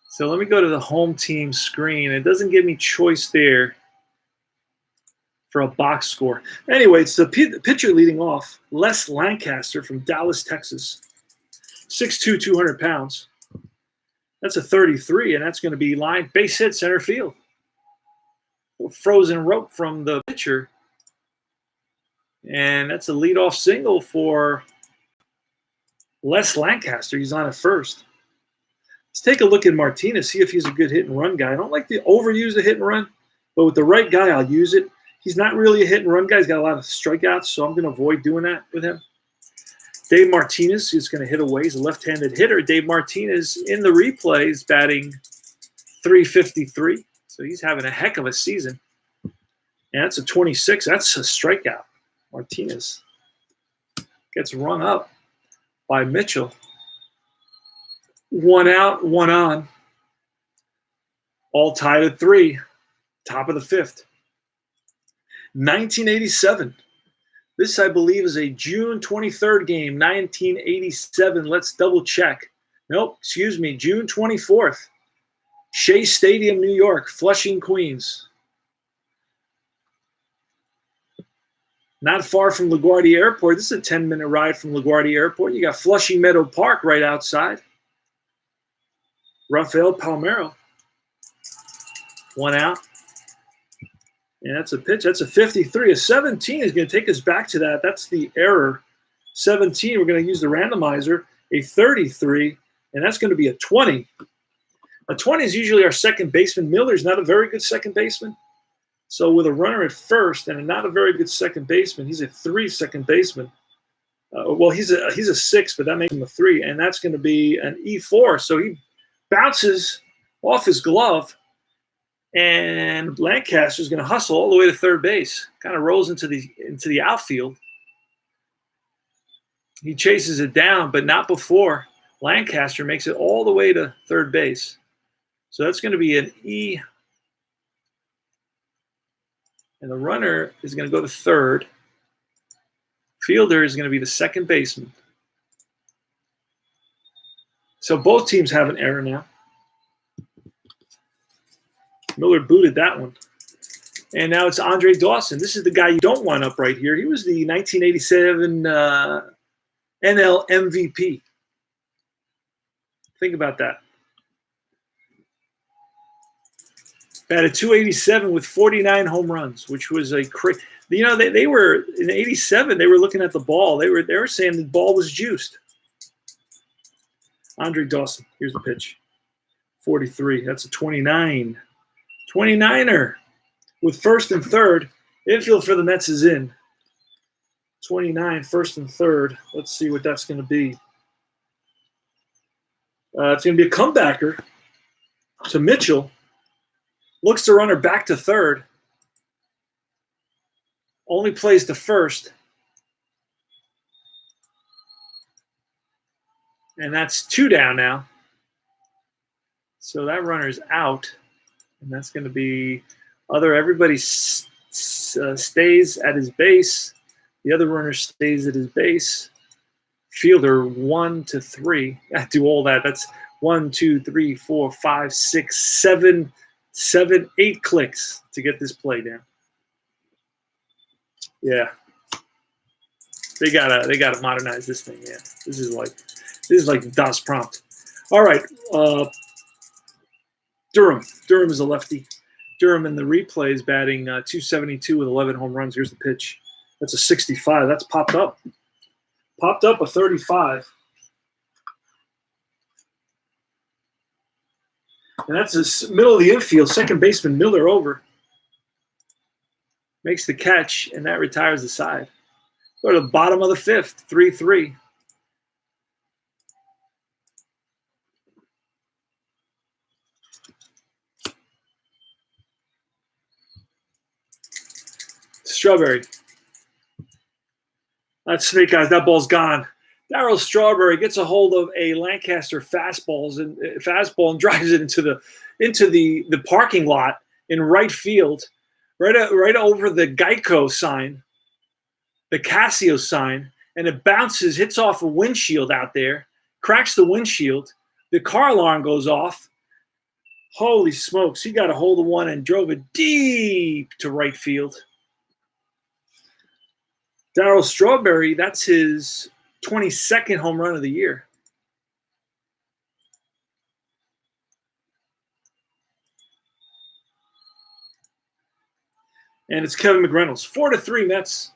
So let me go to the home team screen. It doesn't give me choice there for a box score. Anyway, it's the pitcher leading off, Les Lancaster from Dallas, Texas. 6'2", 200 pounds. That's a 33, and that's going to be line base hit center field. A frozen rope from the pitcher. And that's a leadoff single for Les Lancaster. He's on at first. Let's take a look at Martinez, see if he's a good hit and run guy. I don't like to overuse the hit and run, but with the right guy, I'll use it. He's not really a hit and run guy. He's got a lot of strikeouts, so I'm going to avoid doing that with him. Dave Martinez is going to hit away. He's a left-handed hitter. Dave Martinez in the replay is batting .353, so he's having a heck of a season. And that's a 26. That's a strikeout. Martinez gets rung up by Mitchell. 1 out, 1 on. All tied at 3. Top of the 5th. 1987. This, I believe, is a June 23rd game. 1987. Let's double check. Nope, excuse me. June 24th. Shea Stadium, New York. Flushing, Queens. Not far from LaGuardia Airport. This is a 10-minute ride from LaGuardia Airport. You got Flushing Meadow Park right outside. Rafael Palmeiro. 1 out. And that's a pitch. That's a 53. A 17 is going to take us back to that. That's the error. 17, we're going to use the randomizer. A 33, and that's going to be a 20. A 20 is usually our second baseman. Miller's not a very good second baseman. So with a runner at first and not a very good second baseman, he's a 3 second baseman. Well, he's a 6, but that makes him a 3, and that's going to be an E4. So he bounces off his glove, and Lancaster's going to hustle all the way to third base. Kind of rolls into the outfield. He chases it down, but not before Lancaster makes it all the way to third base. So that's going to be an E. And the runner is going to go to third. Fielder is going to be the second baseman. So both teams have an error now. Miller booted that one. And now it's Andre Dawson. This is the guy you don't want up right here. He was the 1987 NL MVP. Think about that. Batted .287 with 49 home runs, which was a crazy. You know, they were in '87. They were looking at the ball. They were saying the ball was juiced. Andre Dawson. Here's the pitch. 43. That's a 29. 29er with first and third. Infield for the Mets is in. 29, first and third. Let's see what that's going to be. It's going to be a comebacker to Mitchell. Looks the runner back to third. Only plays to first. And that's 2 down now. So that runner's out. And that's going to be everybody stays at his base. The other runner stays at his base. Fielder 1 to 3. I do all that. That's 1, 2, 3, 4, 5, 6, 7, 8 clicks to get this play down. Yeah. They gotta modernize this thing, yeah. This is like DOS prompt. All right. Durham. Durham is a lefty. Durham in the replay is batting 272 with 11 home runs. Here's the pitch. That's a 65. That's popped up. Popped up a 35. And that's the middle of the infield. Second baseman Miller over. Makes the catch, and that retires the side. Go to the bottom of the fifth, 3-3. Strawberry. That's snake eyes. That ball's gone. Darryl Strawberry gets a hold of a Lancaster fastball and drives it into the parking lot in right field, right over the Geico sign, the Casio sign, and it bounces, hits off a windshield out there, cracks the windshield. The car alarm goes off. Holy smokes! He got a hold of one and drove it deep to right field. Darryl Strawberry, that's his 22nd home run of the year. And it's Kevin McReynolds. 4-3 Mets.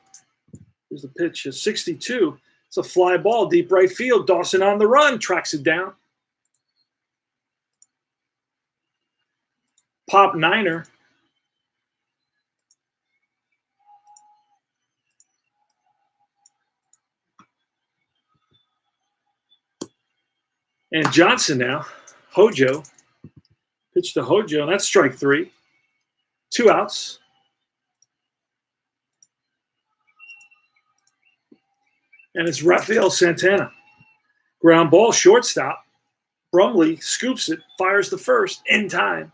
Here's the pitch, a 62. It's a fly ball, deep right field. Dawson on the run, tracks it down. Pop niner. And Johnson now, Hojo. Pitch to Hojo, and that's strike 3. 2 outs. And it's Rafael Santana. Ground ball, shortstop. Brumley scoops it, fires the first in time.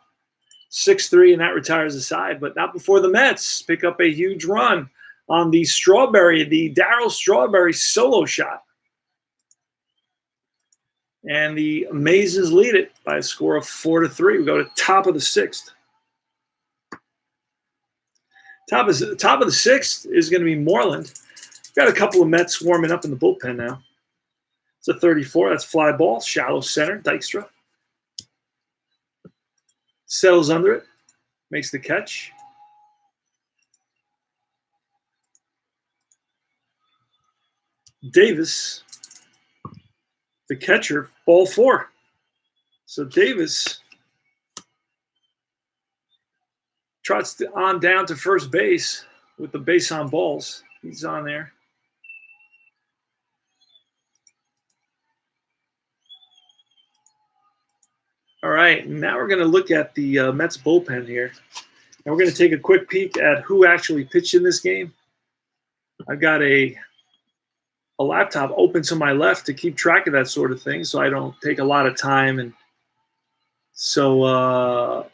6-3, and that retires the side, but not before the Mets pick up a huge run on the Darryl Strawberry solo shot. And the Amazons lead it by a score of 4-3. We go to top of the 6th. Top of the 6th is going to be Moreland. Got a couple of Mets warming up in the bullpen now. It's a 34. That's fly ball, shallow center, Dykstra. Settles under it, makes the catch. Davis, the catcher, ball 4. So Davis trots on down to first base with the base on balls. He's on there. All right, now we're going to look at the Mets bullpen here. And we're going to take a quick peek at who actually pitched in this game. I've got a laptop open to my left to keep track of that sort of thing so I don't take a lot of time. And so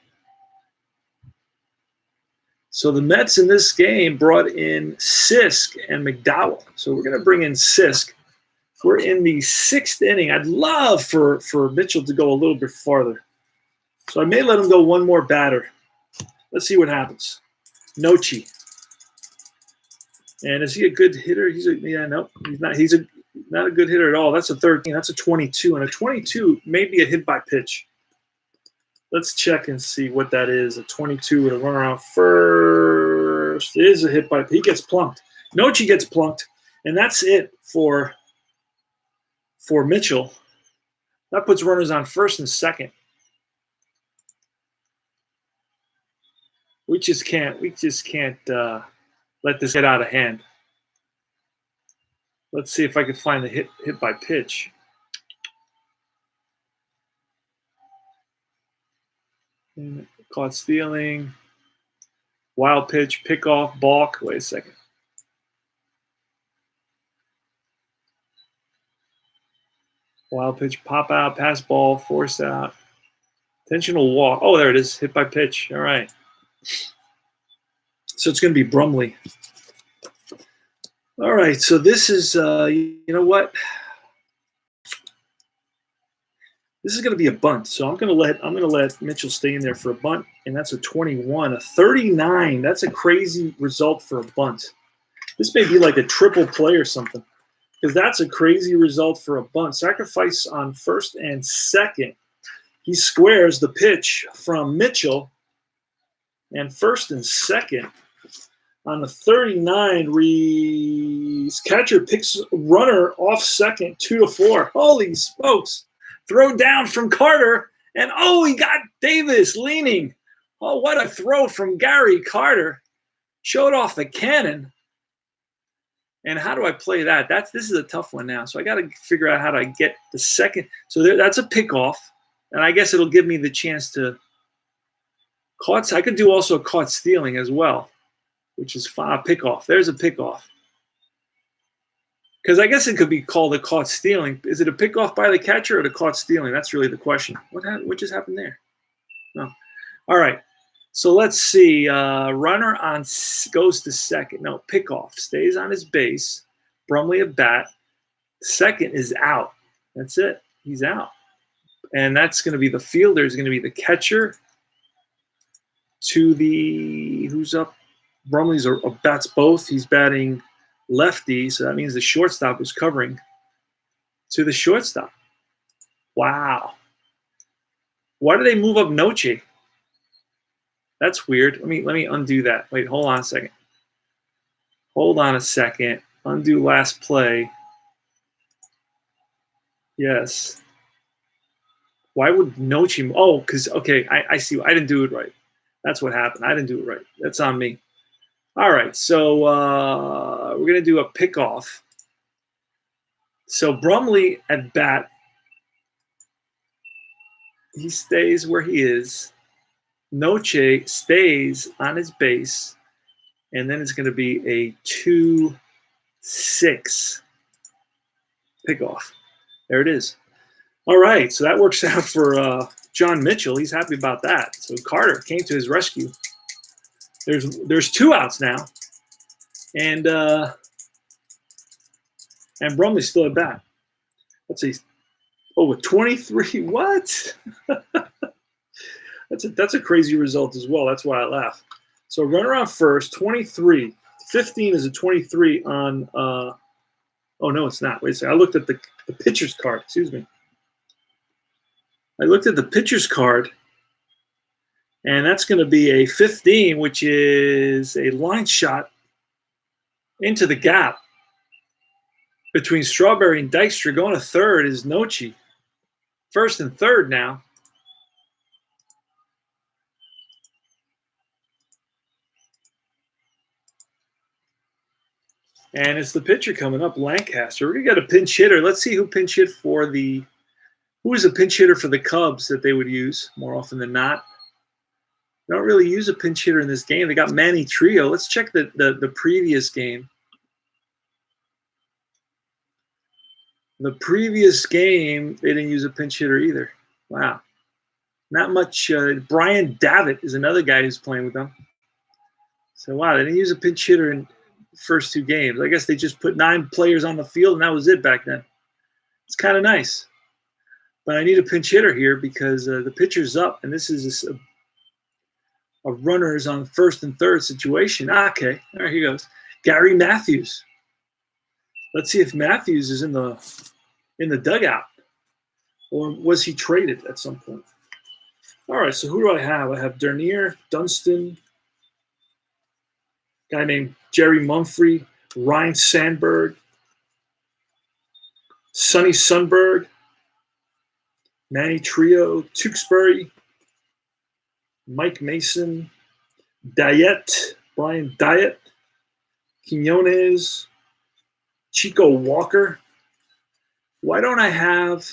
the Mets in this game brought in Sisk and McDowell. So we're going to bring in Sisk. We're in the 6th inning. I'd love for Mitchell to go a little bit farther. So I may let him go one more batter. Let's see what happens. Nochi. And is he a good hitter? No, he's not. He's not a good hitter at all. That's a 13. That's a 22. And a 22 may be a hit by pitch. Let's check and see what that is. A 22 with a runner on first. It is a hit by pitch. He gets plunked. Nochi gets plunked. And that's it for Mitchell. That puts runners on first and second. We just can't let this get out of hand. Let's see if I can find the hit by pitch. And caught stealing. Wild pitch, pickoff, balk. Wait a second. Wild pitch, pop out, pass ball, force out. Intentional walk. Oh, there it is. Hit by pitch. All right. So it's going to be Brumley. All right, so this is, you know what? This is going to be a bunt, so I'm going to let Mitchell stay in there for a bunt, and that's a 21, a 39. That's a crazy result for a bunt. This may be like a triple play or something, because that's a crazy result for a bunt. Sacrifice on first and second. He squares the pitch from Mitchell, and first and second on the 39, Reese catcher picks runner off second, 2-4. Holy smokes! Throw down from Carter, and oh, he got Davis leaning. Oh, what a throw from Gary Carter! Showed off the cannon. And how do I play that? This is a tough one now. So I got to figure out how to get the second. So that's a pickoff, and I guess it'll give me the chance to caught. I could do also caught stealing as well, which is a pickoff. There's a pickoff. Because I guess it could be called a caught stealing. Is it a pickoff by the catcher or the caught stealing? That's really the question. What just happened there? No. All right. So let's see. Runner on goes to second. No, pickoff. Stays on his base. Brumley at bat. Second is out. That's it. He's out. And that's going to be the fielder. Is going to be the catcher. To the who's up? Brumley's bats both. He's batting lefty, so that means the shortstop is covering to the shortstop. Wow. Why do they move up Noche? That's weird. Let me undo that. Wait, hold on a second. Hold on a second. Undo last play. Yes. Why would Noche? Oh, because okay, I see. I didn't do it right. That's what happened. I didn't do it right. That's on me. All right, so we're going to do a pickoff. So Brumley at bat, he stays where he is. Noche stays on his base, and then it's going to be a 2-6 pickoff. There it is. All right, so that works out for John Mitchell. He's happy about that. So Carter came to his rescue. There's 2 outs now, and Brumley's still at bat. Let's see. Oh, with 23, what? That's a crazy result as well. That's why I laugh. So runner on first, 23. 15 is a 23 on. Oh no, it's not. Wait a second. I looked at the pitcher's card. Excuse me. I looked at the pitcher's card. And that's going to be a 15, which is a line shot into the gap between Strawberry and Dykstra. Going to third is Noche. First and third now. And it's the pitcher coming up, Lancaster. We're going to get a pinch hitter. Let's see who pinch hit for who is a pinch hitter for the Cubs that they would use more often than not. They don't really use a pinch hitter in this game. They got Manny Trio. Let's check the previous game. The previous game, they didn't use a pinch hitter either. Wow. Not much. Brian Davitt is another guy who's playing with them. So, wow, they didn't use a pinch hitter in the first 2 games. I guess they just put 9 players on the field, and that was it back then. It's kind of nice. But I need a pinch hitter here because the pitcher's up, and this is a runners on first and third situation. Okay, there he goes. Gary Matthews. Let's see if Matthews is in the dugout, or was he traded at some point? All right, so who do I have? I have Dernier, Dunston, guy named Jerry Mumphrey, Ryan Sandberg, Sonny Sundberg, Manny Trio, Tewksbury, Mike Mason, Diet, Brian Diet, Quinones, Chico Walker. Why don't I have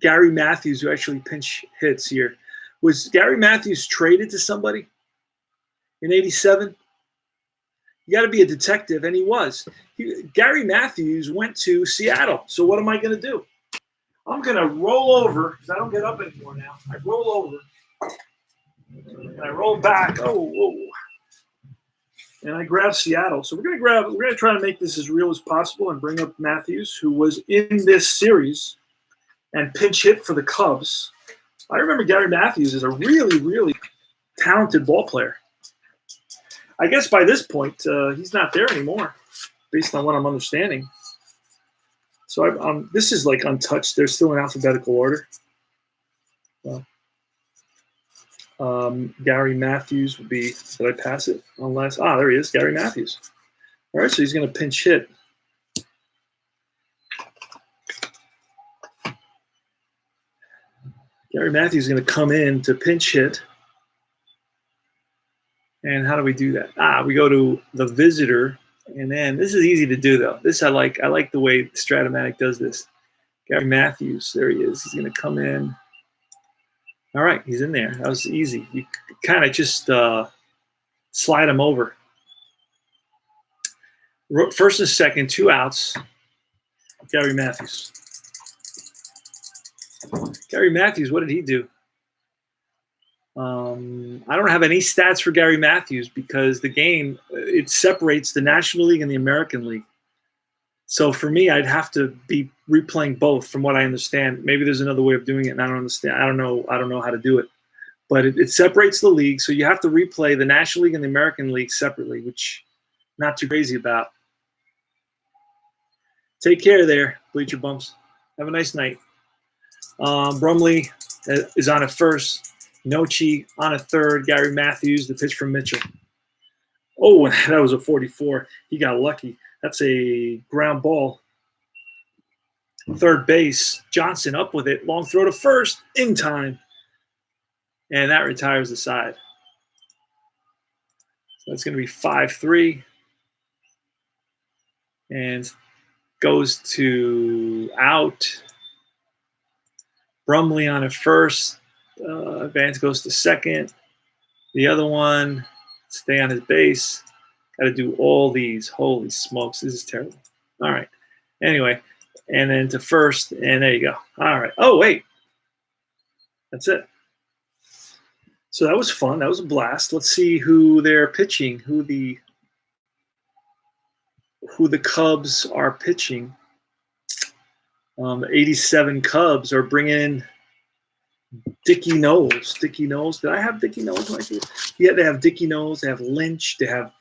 Gary Matthews, who actually pinch hits here? Was Gary Matthews traded to somebody in '87? You got to be a detective, and he was. Gary Matthews went to Seattle. So what am I going to do? I'm going to roll over, because I don't get up anymore now. I roll over, and I roll back. Oh, whoa. and I grabbed Seattle. So we're gonna try to make this as real as possible and bring up Matthews, who was in this series and pinch hit for the Cubs. I remember Gary Matthews is a really, really talented ball player. I guess by this point, he's not there anymore, based on what I'm understanding. So this is like untouched. They're still in alphabetical order. Well, Gary Matthews would be, did I pass it? Unless, there he is, Gary Matthews. All right, so he's going to pinch hit. Gary Matthews is going to come in to pinch hit. And how do we do that? We go to the visitor, and then this is easy to do though. This I like. I like the way Stratomatic does this. Gary Matthews, there he is. He's going to come in. All right, he's in there. That was easy. You kind of just slide him over. First and second, 2 outs. Gary Matthews. Gary Matthews, what did he do? I don't have any stats for Gary Matthews because the game, it separates the National League and the American League. So for me, I'd have to be replaying both from what I understand. Maybe there's another way of doing it and I don't understand. I don't know how to do it. But it separates the league, so you have to replay the National League and the American League separately, which I'm not too crazy about. Take care there, Bleacher Bumps. Have a nice night. Brumley is on at first. Nochi on a third. Gary Matthews, the pitch from Mitchell. Oh, that was a 44. He got lucky. That's a ground ball. Third base. Johnson up with it. Long throw to first in time. And that retires the side. So that's going to be 5-3. And goes to out. Brumley on at first. Vance goes to second. The other one, stay on his base. Got to do all these. Holy smokes, this is terrible. All right. Anyway, and then to first, and there you go. All right. Oh, wait. That's it. So that was fun. That was a blast. Let's see who they're pitching, who the Cubs are pitching. 87 Cubs are bringing in Dickie Knowles. Dickie Knowles. Did I have Dickie Knowles? Yeah, they have Dickie Knowles. They have Lynch. They have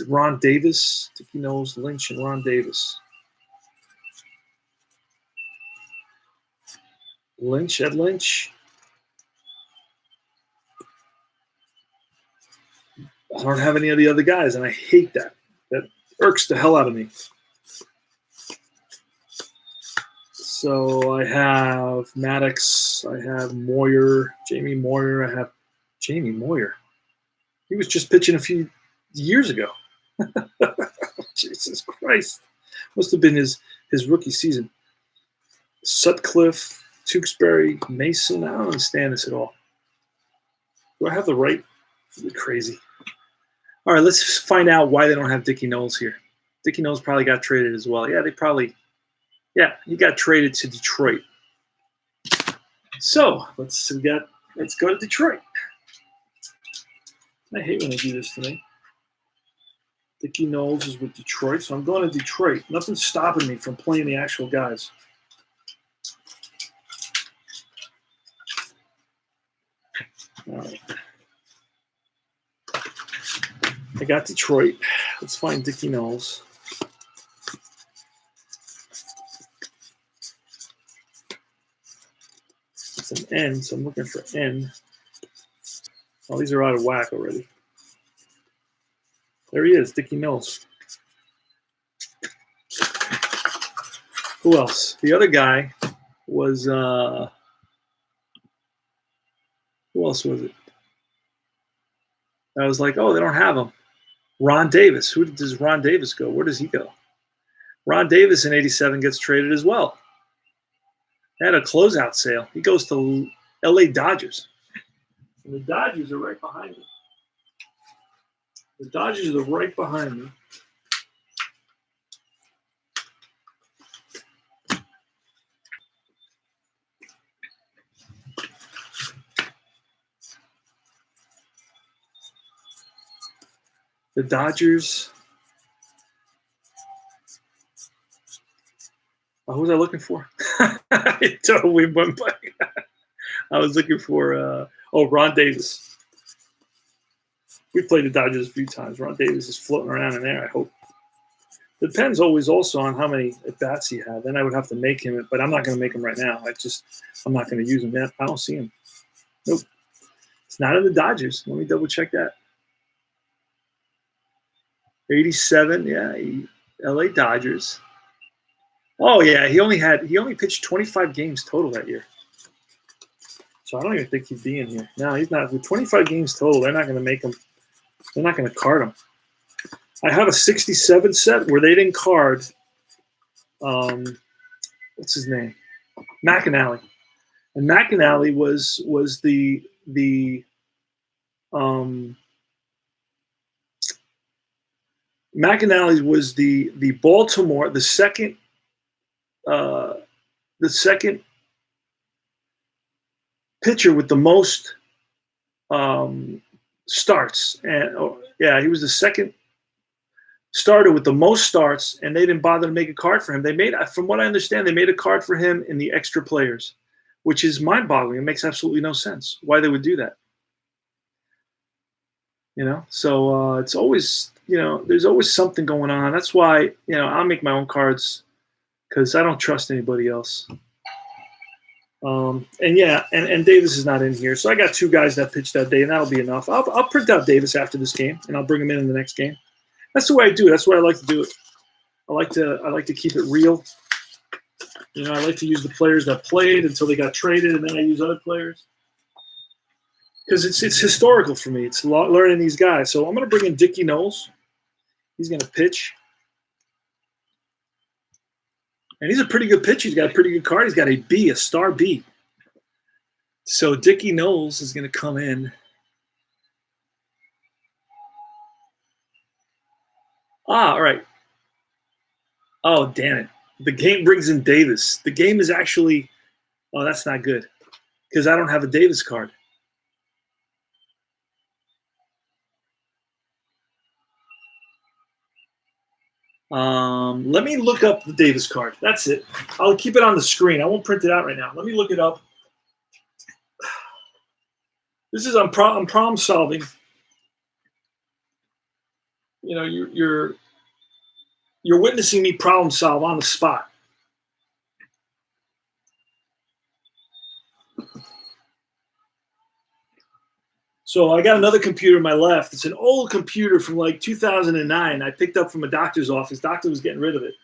Ron Davis. Dickie Knowles, Lynch, and Ron Davis. Lynch at Lynch. I don't have any of the other guys, and I hate that. That irks the hell out of me. So I have Maddox. I have Moyer, Jamie Moyer. I have Jamie Moyer. He was just pitching a few years ago. Jesus Christ. Must have been his rookie season. Sutcliffe, Tewksbury, Mason. I don't understand this at all. Do I have the right? Crazy. All right, let's find out why they don't have Dickie Knowles here. Dickie Knowles probably got traded as well. Yeah, he got traded to Detroit. So let's go to Detroit. I hate when they do this to me. Dickie Knowles is with Detroit, so I'm going to Detroit. Nothing's stopping me from playing the actual guys. All right. I got Detroit. Let's find Dickie Knowles. It's an N, so I'm looking for N. Oh, these are out of whack already. There he is, Dickie Knowles. Who else? The other guy was, who else was it? I was like, oh, they don't have him. Ron Davis. Who does Ron Davis go? Where does he go? Ron Davis in 87 gets traded as well. They had a closeout sale. He goes to LA Dodgers. And the Dodgers are right behind him. The Dodgers are right behind me. The Dodgers. Who was I looking for? It totally went by. I was looking for Ron Davis. We played the Dodgers a few times. Ron Davis is floating around in there, I hope. Depends always also on how many at bats he had. Then I would have to make him, but I'm not going to make him right now. I'm not going to use him. I don't see him. Nope. It's not in the Dodgers. Let me double check that. 87, yeah, LA Dodgers. Oh yeah, he only pitched 25 games total that year. So I don't even think he'd be in here. No, he's not. With 25 games total, they're not going to make him. They're not going to card him. I have a 67 set where they didn't card. What's his name? McAnally. And McAnally was the McAnally was the Baltimore the second pitcher with the most starts, and yeah, he was the second starter with the most starts, and they didn't bother to make a card for him. They made, from what I understand, they made a card for him in the extra players, which is mind-boggling. It makes absolutely no sense why they would do that. So it's always, there's always something going on. That's why, I'll make my own cards because I don't trust anybody else. And Davis is not in here, so I got two guys that pitched that day, and that'll be enough. I'll print out Davis after this game, and I'll bring him in the next game. That's the way I do it. That's the way I like to do it. I like to keep it real. I like to use the players that played until they got traded, and then I use other players because it's historical for me. It's learning these guys. So I'm going to bring in Dickie Knowles. He's going to pitch. And he's a pretty good pitcher. He's got a pretty good card. He's got a B, a star B. So Dickie Knowles is going to come in. All right. Oh, damn it. The game brings in Davis. The game is actually – oh, that's not good because I don't have a Davis card. Let me look up the Davis card. That's it. I'll keep it on the screen. I won't print it out right now. Let me look it up. This is I'm problem solving. You're witnessing me problem solve on the spot. So I got another computer on my left. It's an old computer from like 2009. I picked up from a doctor's office. Doctor was getting rid of it.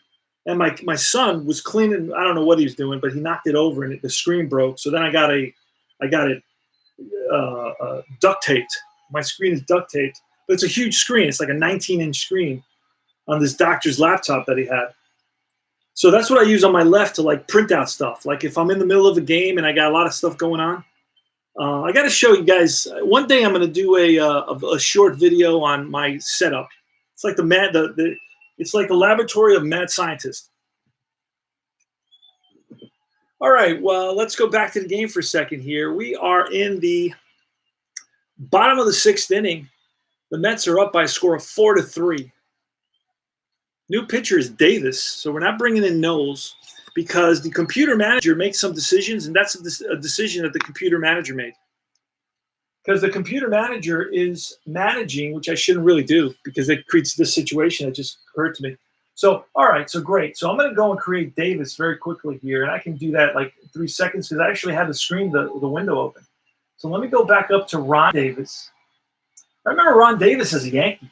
And my son was cleaning. I don't know what he was doing, but he knocked it over and the screen broke. So then I got it duct taped. My screen is duct taped, but it's a huge screen. It's like a 19-inch screen on this doctor's laptop that he had. So that's what I use on my left to like print out stuff. Like if I'm in the middle of a game and I got a lot of stuff going on, I got to show you guys. One day I'm going to do a short video on my setup. It's like it's like the laboratory of mad scientists. All right, well, let's go back to the game for a second here. We are in the bottom of the sixth inning. The Mets are up by a score of 4-3. New pitcher is Davis, so we're not bringing in Knowles because the computer manager makes some decisions, and that's a decision that the computer manager made. Because the computer manager is managing, which I shouldn't really do because it creates this situation that just occurred to me. So, all right, so great. So I'm going to go and create Davis very quickly here, and I can do that like 3 seconds because I actually had the window open. So let me go back up to Ron Davis. I remember Ron Davis as a Yankee.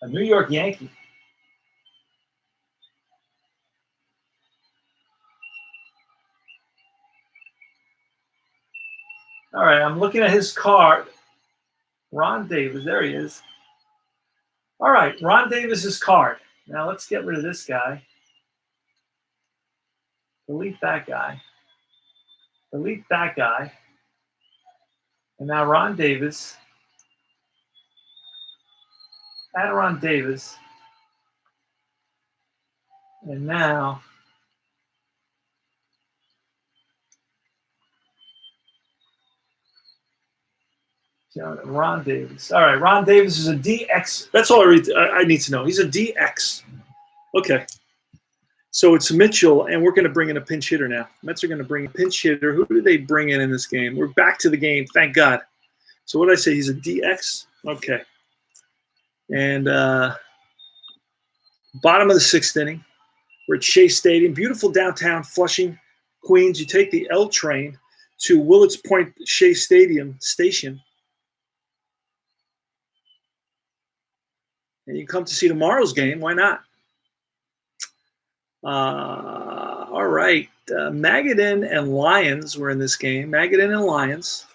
A New York Yankee. All right, I'm looking at his card. Ron Davis, there he is. All right, Ron Davis's card. Now let's get rid of this guy. Delete that guy. Delete that guy. And now Ron Davis. Add Ron Davis. And now Ron Davis. All right, Ron Davis is a DX. That's all I need to know. He's a DX. Okay. So it's Mitchell, and we're going to bring in a pinch hitter now. Mets are going to bring a pinch hitter. Who do they bring in this game? We're back to the game, thank God. So what did I say? He's a DX? Okay. And bottom of the 6th inning. We're at Shea Stadium. Beautiful downtown Flushing, Queens. You take the L train to Willets Point Shea Stadium station. And you come to see tomorrow's game. Why not? All right. Magadan and Lyons were in this game. Magadan and Lyons.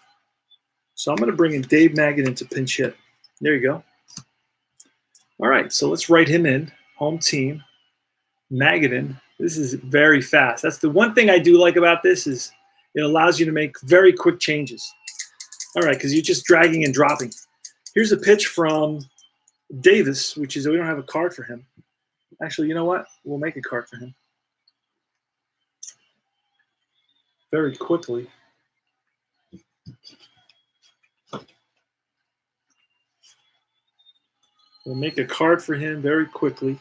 So I'm going to bring in Dave Magadan to pinch hit. There you go. All right. So let's write him in. Home team. Magadan. This is very fast. That's the one thing I do like about this is it allows you to make very quick changes. All right. Because you're just dragging and dropping. Here's a pitch from Davis, which is we don't have a card for him. Actually, you know what? We'll make a card for him. Very quickly. We'll make a card for him very quickly.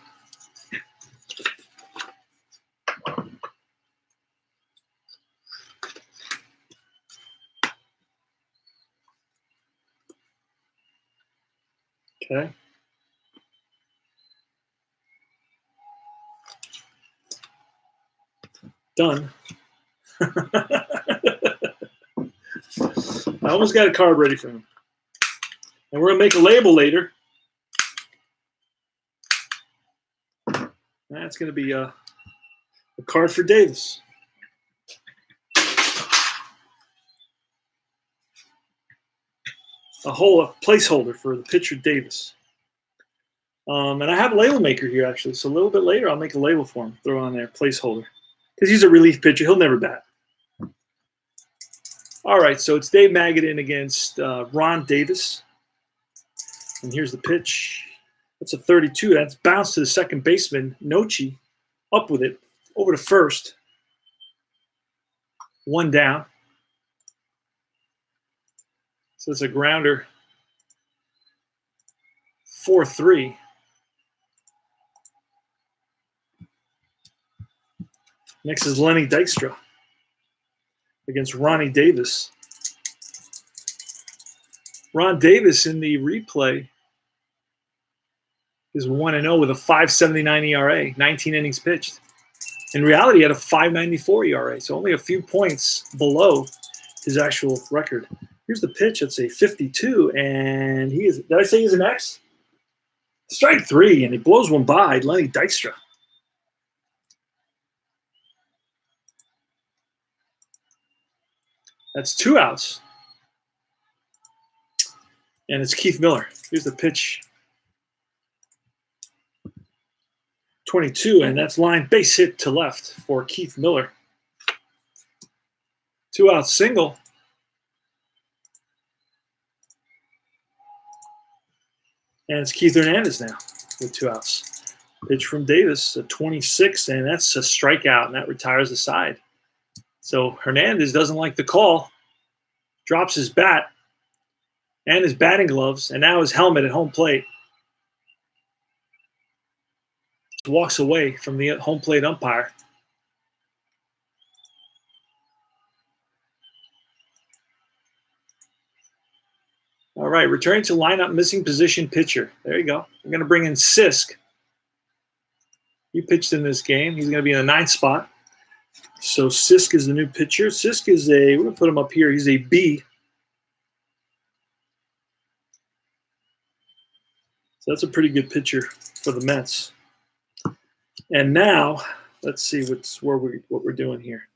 Okay. Done. I almost got a card ready for him. And we're going to make a label later. That's going to be a card for Davis. A placeholder for the pitcher Davis. And I have a label maker here, actually. So a little bit later, I'll make a label for him. Throw on there, placeholder. Because he's a relief pitcher. He'll never bat. All right, so it's Dave Magadan against Ron Davis. And here's the pitch. That's a 32. That's bounced to the second baseman, Nochi, up with it, over to first. 1 down. So it's a grounder. 4-3. Next is Lenny Dykstra against Ronnie Davis. Ron Davis in the replay is 1-0 with a 5.79 ERA, 19 innings pitched. In reality, he had a 5.94 ERA, so only a few points below his actual record. Here's the pitch. It's a 52, and he is. Did I say he's an X? Strike 3, and he blows one by Lenny Dykstra. That's 2 outs. And it's Keith Miller. Here's the pitch. 22, and that's line base hit to left for Keith Miller. 2 out single. And it's Keith Hernandez now with 2 outs. Pitch from Davis, a 26, and that's a strikeout, and that retires the side. So Hernandez doesn't like the call, drops his bat and his batting gloves, and now his helmet at home plate. Walks away from the home plate umpire. All right, returning to lineup, missing position pitcher. There you go. I'm going to bring in Sisk. He pitched in this game. He's going to be in the 9th spot. So Sisk is the new pitcher. Sisk is we're going to put him up here. He's a B. So that's a pretty good pitcher for the Mets. And now, let's see what we're doing here.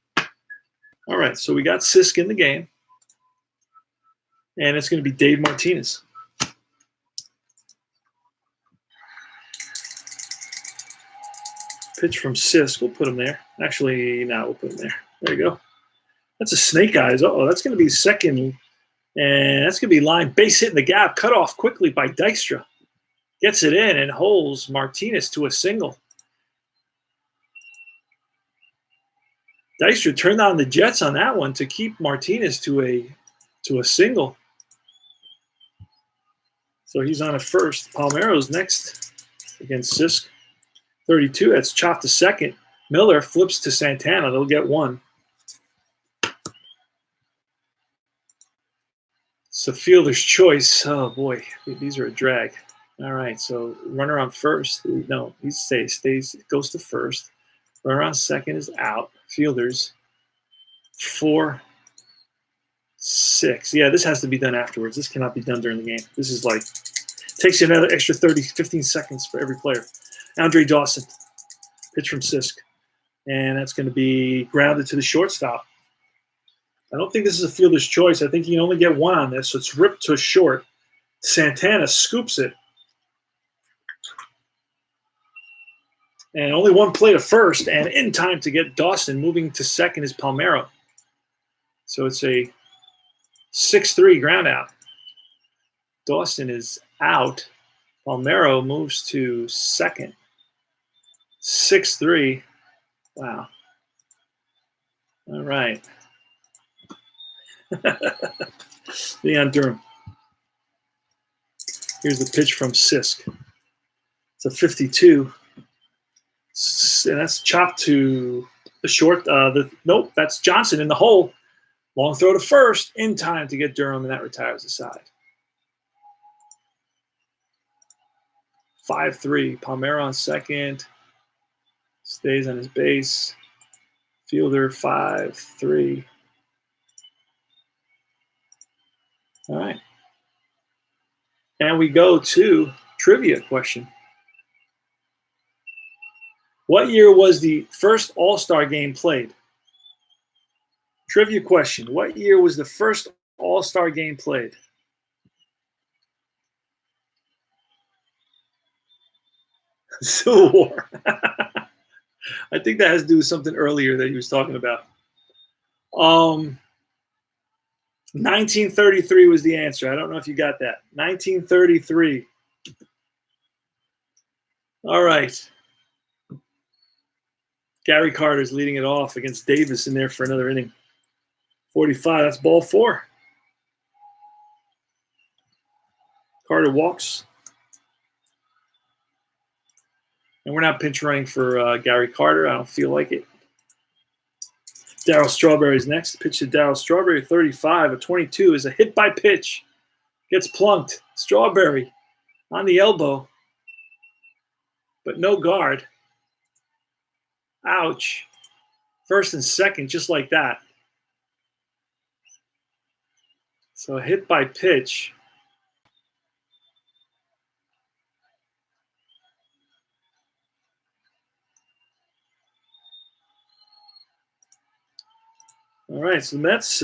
All right, so we got Sisk in the game. And it's going to be Dave Martinez. Pitch from Sisk. We'll put him there. Actually, no, we'll put him there. There you go. That's a snake eyes. Uh-oh, that's going to be second. And that's going to be line base hit in the gap. Cut off quickly by Dykstra. Gets it in and holds Martinez to a single. Dykstra turned on the Jets on that one to keep Martinez to a single. So he's on at first. Palmeiro's next against Sisk. 32. That's chopped to second. Miller flips to Santana. They'll get one. So fielder's choice. Oh boy, these are a drag. All right, so runner on first. No, he stays, goes to first. Runner on second is out. Fielders 4, 6. Yeah, this has to be done afterwards. This cannot be done during the game. This is like, takes you another extra 30, 15 seconds for every player. Andre Dawson, pitch from Sisk. And that's going to be grounded to the shortstop. I don't think this is a fielder's choice. I think you can only get one on this, so it's ripped to short. Santana scoops it. And only one play to first, and in time to get Dawson. Moving to second is Palmeiro. So it's a 6-3 ground out. Dawson is out. Palmeiro moves to second. 6-3. Wow. All right. Leon Durham. Here's the pitch from Sisk. It's a 52. And that's chopped to the short. Nope, that's Johnson in the hole. Long throw to first in time to get Durham, and that retires the side. 5-3. Palmeiro on second. Stays on his base. Fielder 5-3. All right. And we go to trivia question. What year was the first All-Star game played? Trivia question. What year was the first All-Star game played? Civil War. I think that has to do with something earlier that he was talking about. 1933 was the answer. I don't know if you got that. 1933. All right. Gary Carter's leading it off against Davis in there for another inning. 45. That's ball 4. Carter walks. And we're not pinch running for Gary Carter. I don't feel like it. Darryl Strawberry's next. Pitch to Darryl Strawberry, 35. A 22 is a hit by pitch. Gets plunked. Strawberry on the elbow. But no guard. Ouch. First and second, just like that. So a hit by pitch. All right, so the Mets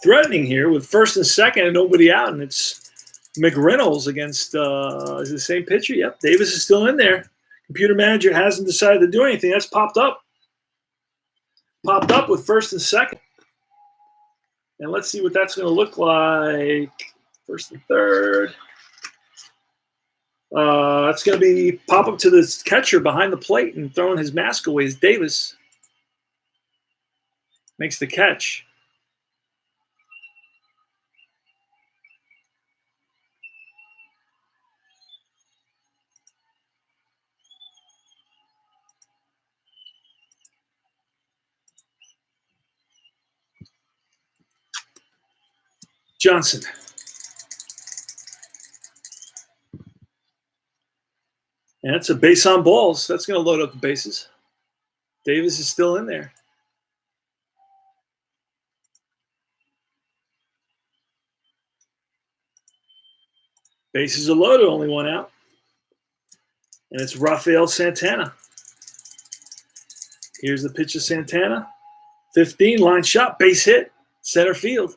threatening here with first and second and nobody out, and it's McReynolds against is it the same pitcher? Yep, Davis is still in there. Computer manager hasn't decided to do anything. That's popped up. Popped up with first and second. And let's see what that's going to look like. First and third. That's going to be pop up to the catcher behind the plate and throwing his mask away is Davis. Makes the catch. Johnson. And that's a base on balls. That's going to load up the bases. Davis is still in there. Bases are loaded, only one out. And it's Rafael Santana. Here's the pitch of Santana. 15, line shot, base hit, center field.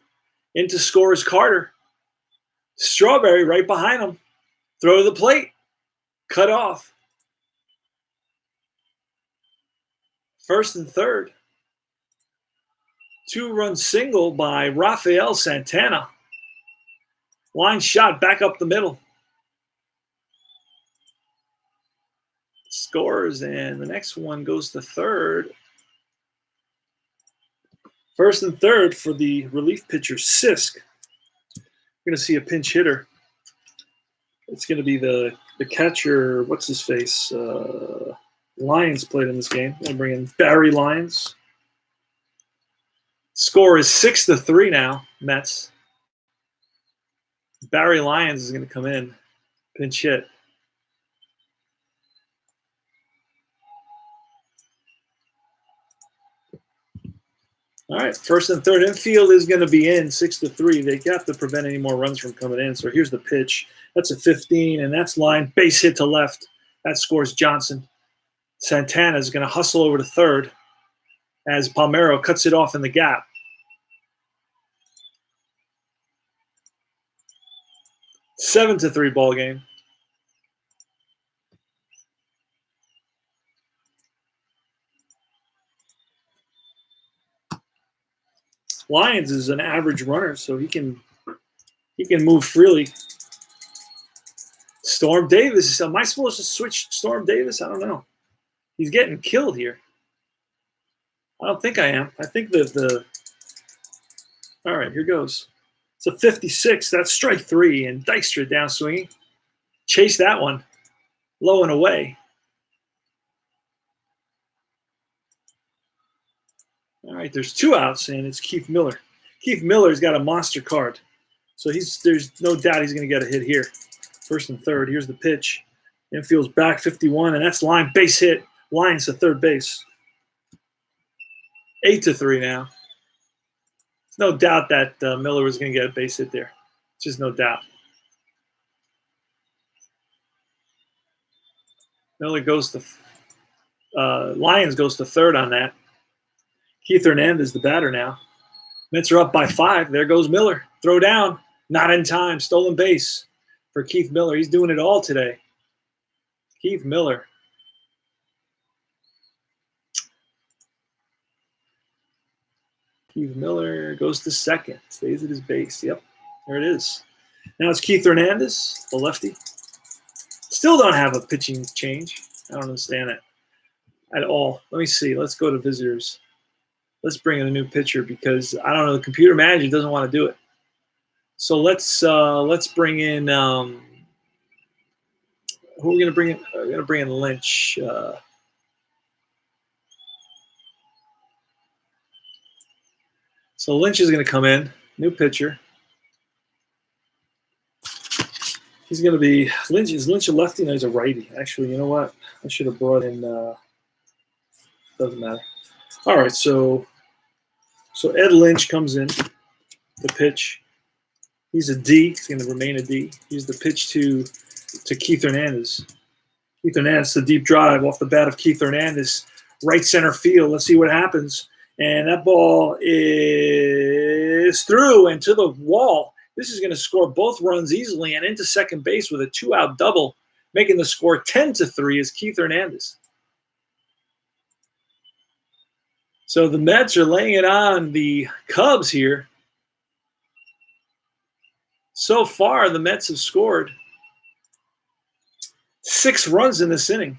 Into scores Carter. Strawberry right behind him. Throw to the plate. Cut off. First and third. 2-run single by Rafael Santana. Line shot back up the middle. Scores, and the next one goes to third. First and third for the relief pitcher, Sisk. We're going to see a pinch hitter. It's going to be the catcher. What's his face? Lions played in this game. I'm going to bring in Barry Lyons. Score is 6-3 now. Mets. Barry Lyons is going to come in, pinch hit. All right, first and third infield is going to be in 6-3. They have to prevent any more runs from coming in. So here's the pitch. That's a 15, and that's line base hit to left. That scores Johnson. Santana is going to hustle over to third as Palmeiro cuts it off in the gap. 7-3 ball game. Lyons is an average runner, so he can move freely. Storm Davis. Am I supposed to switch Storm Davis? I don't know. He's getting killed here. I don't think I am. I think that all right, here goes. It's a 56. That's strike three, and Dykstra down swinging. Chase that one. Low and away. All right, there's 2 outs, and it's Keith Miller. Keith Miller's got a monster card. So there's no doubt he's going to get a hit here. First and third. Here's the pitch. Infield's back 51, and that's line base hit. Lyons to third base. 8-3 now. There's no doubt that Miller was going to get a base hit there. Just no doubt. Miller goes to Lyons goes to third on that. Keith Hernandez, the batter now. Mets are up by 5. There goes Miller. Throw down. Not in time. Stolen base for Keith Miller. He's doing it all today. Keith Miller. Keith Miller goes to second. Stays at his base. Yep. There it is. Now it's Keith Hernandez, the lefty. Still don't have a pitching change. I don't understand it at all. Let me see. Let's go to visitors. Let's bring in a new pitcher because I don't know. The computer manager doesn't want to do it. So let's bring in. Who are we going to bring in? We're going to bring in Lynch. So Lynch is going to come in. New pitcher. He's going to be Lynch. Is Lynch a lefty? No, he's a righty. Actually, you know what? I should have brought in. Doesn't matter. All right, so Ed Lynch comes in. The pitch. He's a D. He's going to remain a D. He's the pitch to Keith Hernandez. Keith Hernandez, the deep drive off the bat of Keith Hernandez, right center field. Let's see what happens. And that ball is through and to the wall. This is going to score both runs easily and into second base with a 2-out double, making the score 10-3 is Keith Hernandez. So the Mets are laying it on the Cubs here. So far, the Mets have scored 6 runs in this inning.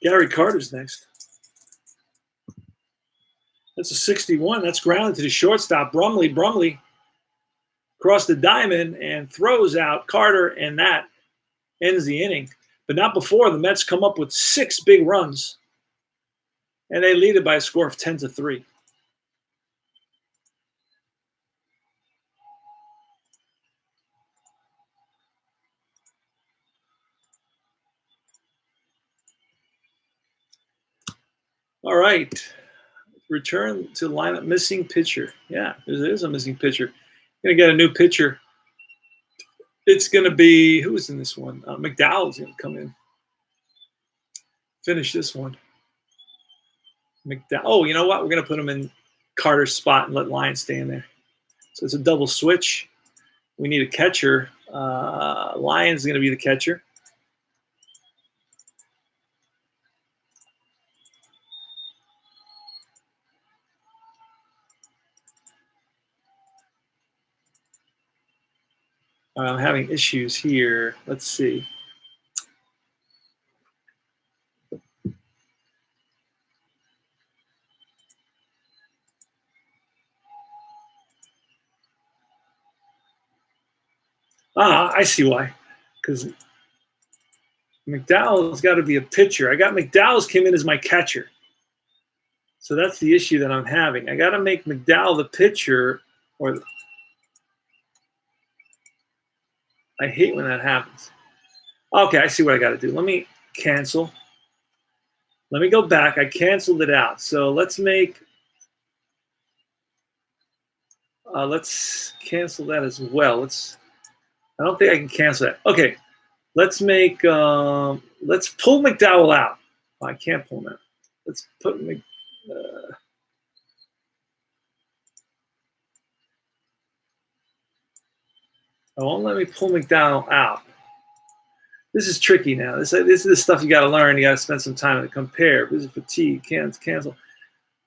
Gary Carter's next. That's a 61. That's grounded to the shortstop. Brumley across the diamond and throws out Carter, and that ends the inning. But not before the Mets come up with 6 big runs, and they lead it by a score of 10-3. All right. Return to lineup. Missing pitcher. Yeah, there is a missing pitcher. Going to get a new pitcher. It's going to be, who is in this one? McDowell's going to come in. Finish this one. Oh, you know what? We're going to put him in Carter's spot and let Lyons stay in there. So it's a double switch. We need a catcher. Lyons is going to be the catcher. I'm having issues here. Let's see. I see why. Because McDowell's got to be a pitcher. I got McDowell's came in as my catcher. So that's the issue that I'm having. I got to make McDowell the pitcher, or I hate when that happens. Okay, I see what I got to do. Let me cancel. Let me go back. I canceled it out. So let's cancel that as well. I don't think I can cancel that. Okay, let's pull McDowell out. Oh, I can't pull him out. Let's put it won't let me pull McDowell out. This is tricky now. This is the stuff you got to learn. You got to spend some time to compare. This is fatigue. Cancel.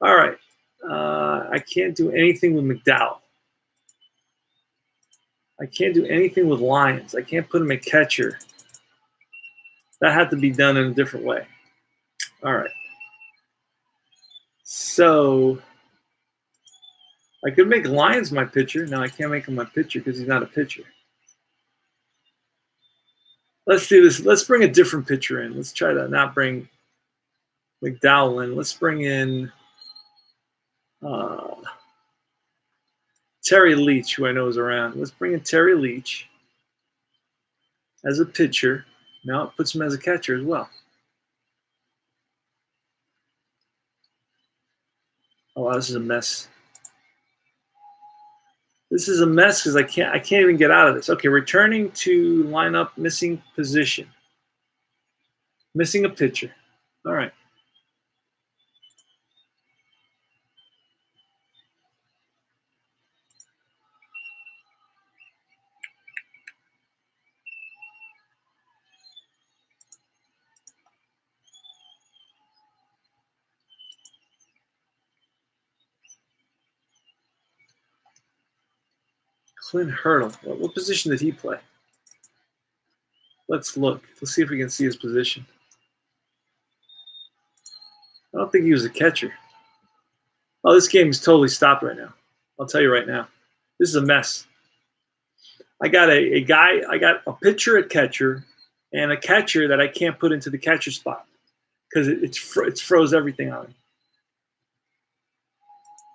All right. I can't do anything with McDowell. I can't do anything with Lions. I can't put him at catcher. That had to be done in a different way. All right. So I could make Lions my pitcher. No, I can't make him my pitcher because he's not a pitcher. Let's do this. Let's bring a different pitcher in. Let's try to not bring McDowell in. Let's bring in Terry Leach, who I know is around. Let's bring in Terry Leach as a pitcher. Now it puts him as a catcher as well. Oh, wow, this is a mess. This is a mess because I can't even get out of this. Okay, returning to lineup, missing position. Missing a pitcher. All right. Clint Hurdle. What position did he play? Let's look. Let's see if we can see his position. I don't think he was a catcher. Oh, this game is totally stopped right now. I'll tell you right now. This is a mess. I got I got a pitcher at catcher and a catcher that I can't put into the catcher spot because it's froze everything on me.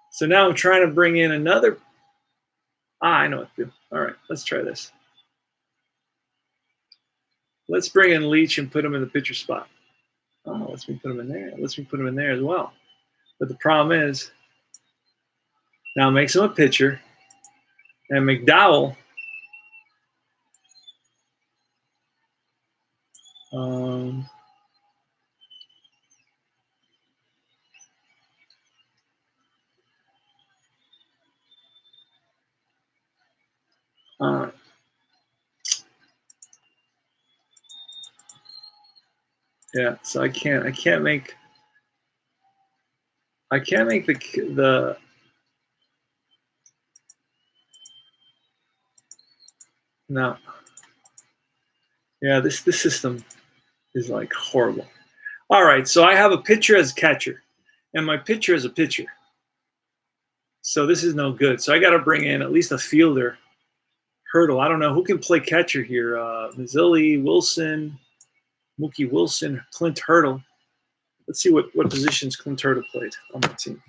So now I'm trying to bring in another. I know what to do. All right, let's try this. Let's bring in Leach and put him in the pitcher spot. Oh, let's put him in there. Let's put him in there as well. But the problem is, now it makes him a pitcher, and McDowell. Uh, yeah, so I can't make the no. Yeah, this system is like horrible. All right, so I have a pitcher as catcher, and my pitcher as a pitcher. So this is no good. So I got to bring in at least a fielder. Hurdle. I don't know who can play catcher here. Mazzilli, Wilson, Mookie Wilson, Clint Hurdle. Let's see what positions Clint Hurdle played on my team.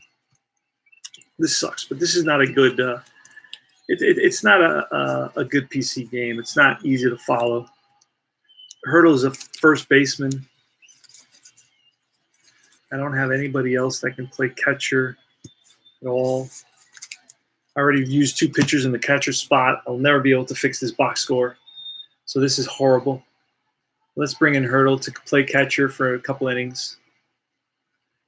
This sucks, but this is not a good. It's not a good PC game. It's not easy to follow. Hurdle is a first baseman. I don't have anybody else that can play catcher at all. I already used two pitchers in the catcher spot. I'll never be able to fix this box score. So this is horrible. Let's bring in Hurdle to play catcher for a couple innings.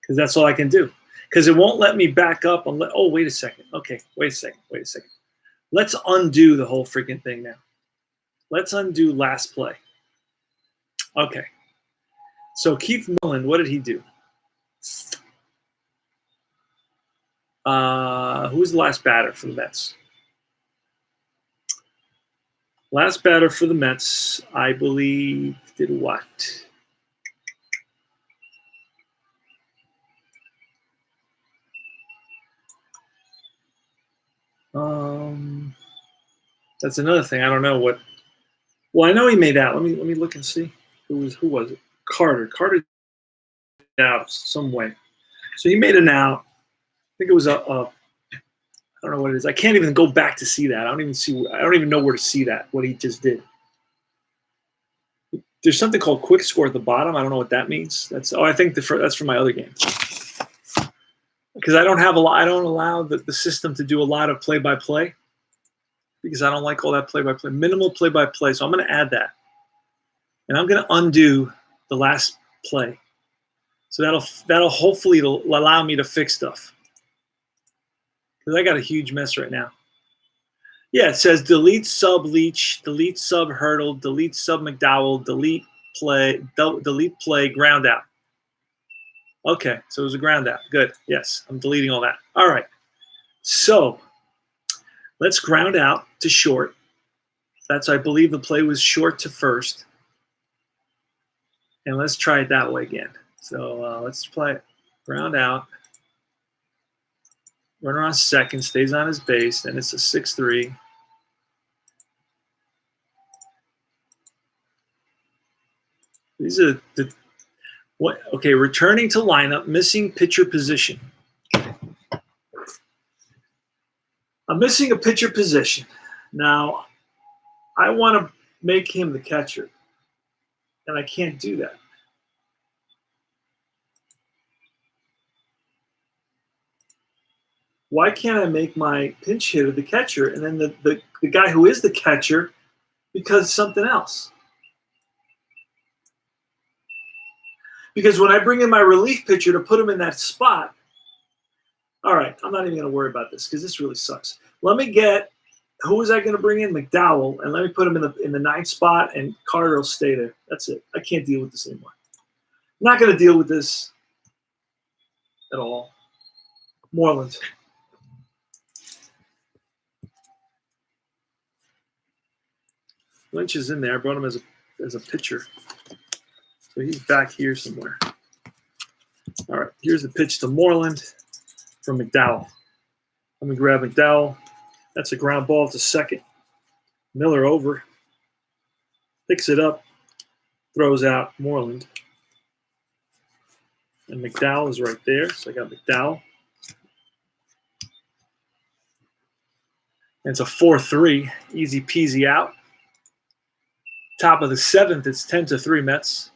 Because that's all I can do. Because it won't let me back up. Oh, wait a second. Okay, wait a second. Let's undo the whole freaking thing now. Let's undo last play. Okay. So Keith Millen, what did he do? Who was the last batter for the Mets? Last batter for the Mets, I believe, did what? That's another thing. I don't know what Well, I know he made out. Let me look and see who was it? Carter. Carter did out some way. So he made an out. I think it was a I don't know what it is. I can't even go back to see that. I don't even know where to see that. What he just did. There's something called quick score at the bottom. I don't know what that means. I think that's for my other game. Because I don't allow the system to do a lot of play-by-play because I don't like all that play-by-play. Minimal play-by-play. So I'm going to add that. And I'm going to undo the last play. So that'll hopefully allow me to fix stuff. Because I got a huge mess right now. Yeah, it says delete sub Leach, delete sub Hurdle, delete sub McDowell, delete play, ground out. Okay, so it was a ground out. Good. Yes, I'm deleting all that. All right. So let's ground out to short. I believe the play was short to first. And let's try it that way again. So let's play it. Ground out. Runner on second, stays on his base, and it's a 6-3. These are okay, returning to lineup, missing pitcher position. I'm missing a pitcher position. Now, I want to make him the catcher, and I can't do that. Why can't I make my pinch hitter the catcher, and then the guy who is the catcher becomes something else? Because when I bring in my relief pitcher to put him in that spot, all right, I'm not even going to worry about this because this really sucks. Let me get, who was I going to bring in? McDowell, and let me put him in the ninth spot, and Carter will stay there. That's it. I can't deal with this anymore. I'm not going to deal with this at all. Moreland. Lynch is in there. I brought him as a pitcher. So he's back here somewhere. All right, here's the pitch to Moreland from McDowell. Let me grab McDowell. That's a ground ball to second. Miller over. Picks it up. Throws out Moreland. And McDowell is right there. So I got McDowell. And it's a 4-3. Easy peasy out. Top of the seventh, it's 10-3 Mets.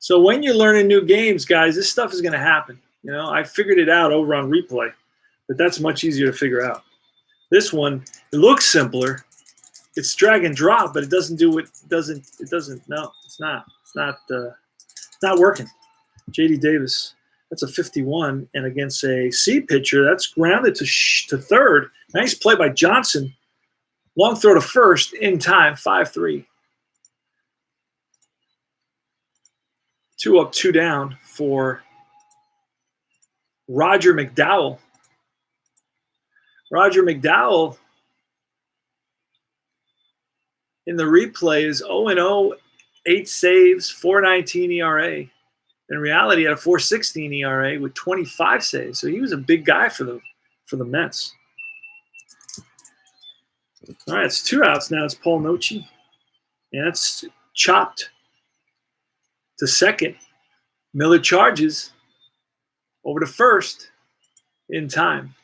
So when you're learning new games, guys, this stuff is going to happen. You know, I figured it out over on replay, but that's much easier to figure out. This one, it looks simpler. It's drag and drop, but it doesn't do what it doesn't. No, it's not. It's not working. J.D. Davis, that's a 51, and against a C pitcher, that's grounded to third. Nice play by Johnson. Long throw to first in time, 5-3. 2 up, 2 down for Roger McDowell. Roger McDowell in the replay is 0-0, 8 saves, 4.19 ERA. In reality, he had a 4.16 ERA with 25 saves. So he was a big guy for the Mets. All right, it's 2 outs now. It's Paul Noce. And that's chopped to second. Miller charges over to first in time.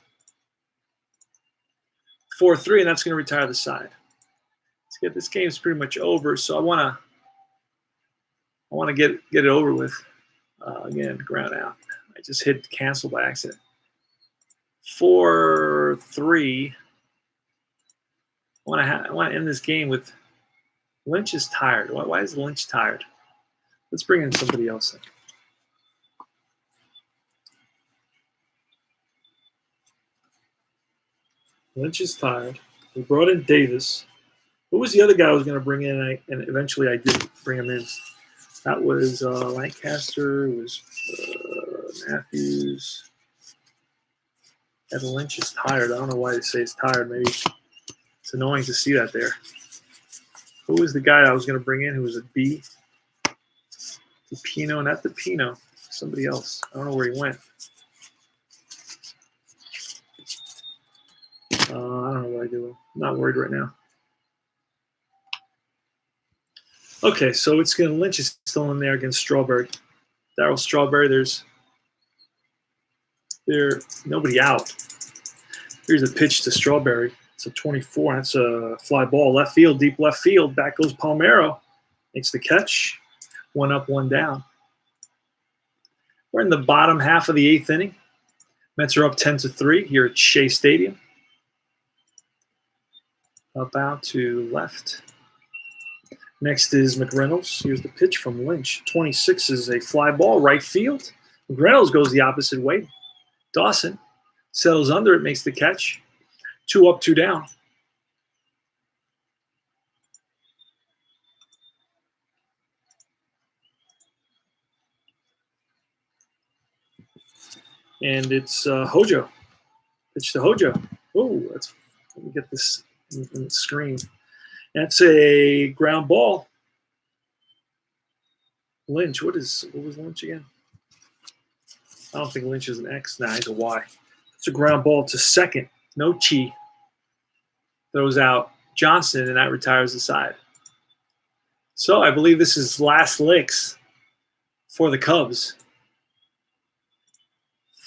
4-3, and that's going to retire the side. Let's get this game's pretty much over, so I want to get it over with. Again, ground out. I just hit cancel by accident. 4-3. I want to end this game with Lynch is tired. Why is Lynch tired? Let's bring in somebody else in. Lynch is tired. We brought in Davis. Who was the other guy I was going to bring in? And eventually I did bring him in. That was Lancaster. It was Matthews. Evan Lynch is tired. I don't know why they say he's tired. Maybe it's annoying to see that there. Who was the guy I was going to bring in who was a B? DePino, not DePino. Somebody else. I don't know where he went. I don't know what I do. I'm not worried right now. Okay, so it's going to Lynch is still in there against Strawberry. Darryl Strawberry, there's nobody out. Here's a pitch to Strawberry. It's a 24. That's a fly ball. Left field, deep left field. Back goes Palmeiro. Makes the catch. 1 up, 1 down. We're in the bottom half of the 8th inning. Mets are up 10-3 here at Shea Stadium. Up out to left. Next is McReynolds. Here's the pitch from Lynch. 26 is a fly ball, right field. McReynolds goes the opposite way. Dawson settles under it, makes the catch. 2 up, 2 down. And it's Hojo. Pitch to Hojo. Oh, let me get this in the screen. That's a ground ball. Lynch, what was Lynch again? I don't think Lynch is an X. Nah, he's a Y. It's a ground ball to second. No Chi. Throws out Johnson, and that retires the side. So I believe this is last licks for the Cubs.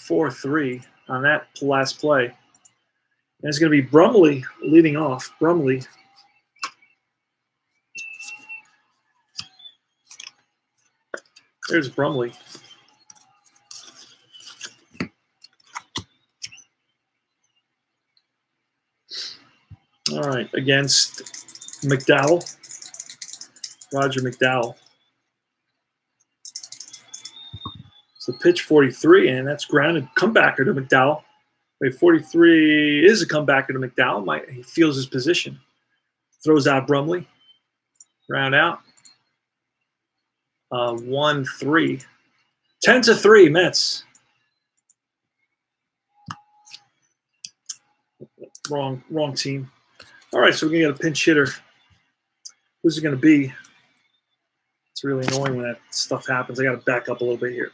4-3 on that last play. And it's going to be Brumley leading off. Brumley. There's Brumley. All right, against McDowell. Roger McDowell. So pitch 43, and that's grounded. Comebacker to McDowell. Wait, 43 is a comebacker to McDowell. He feels his position. Throws out Brumley. Round out. 1-3. 10-3, Mets. Wrong team. All right, so we're going to get a pinch hitter. Who's it going to be? It's really annoying when that stuff happens. I got to back up a little bit here.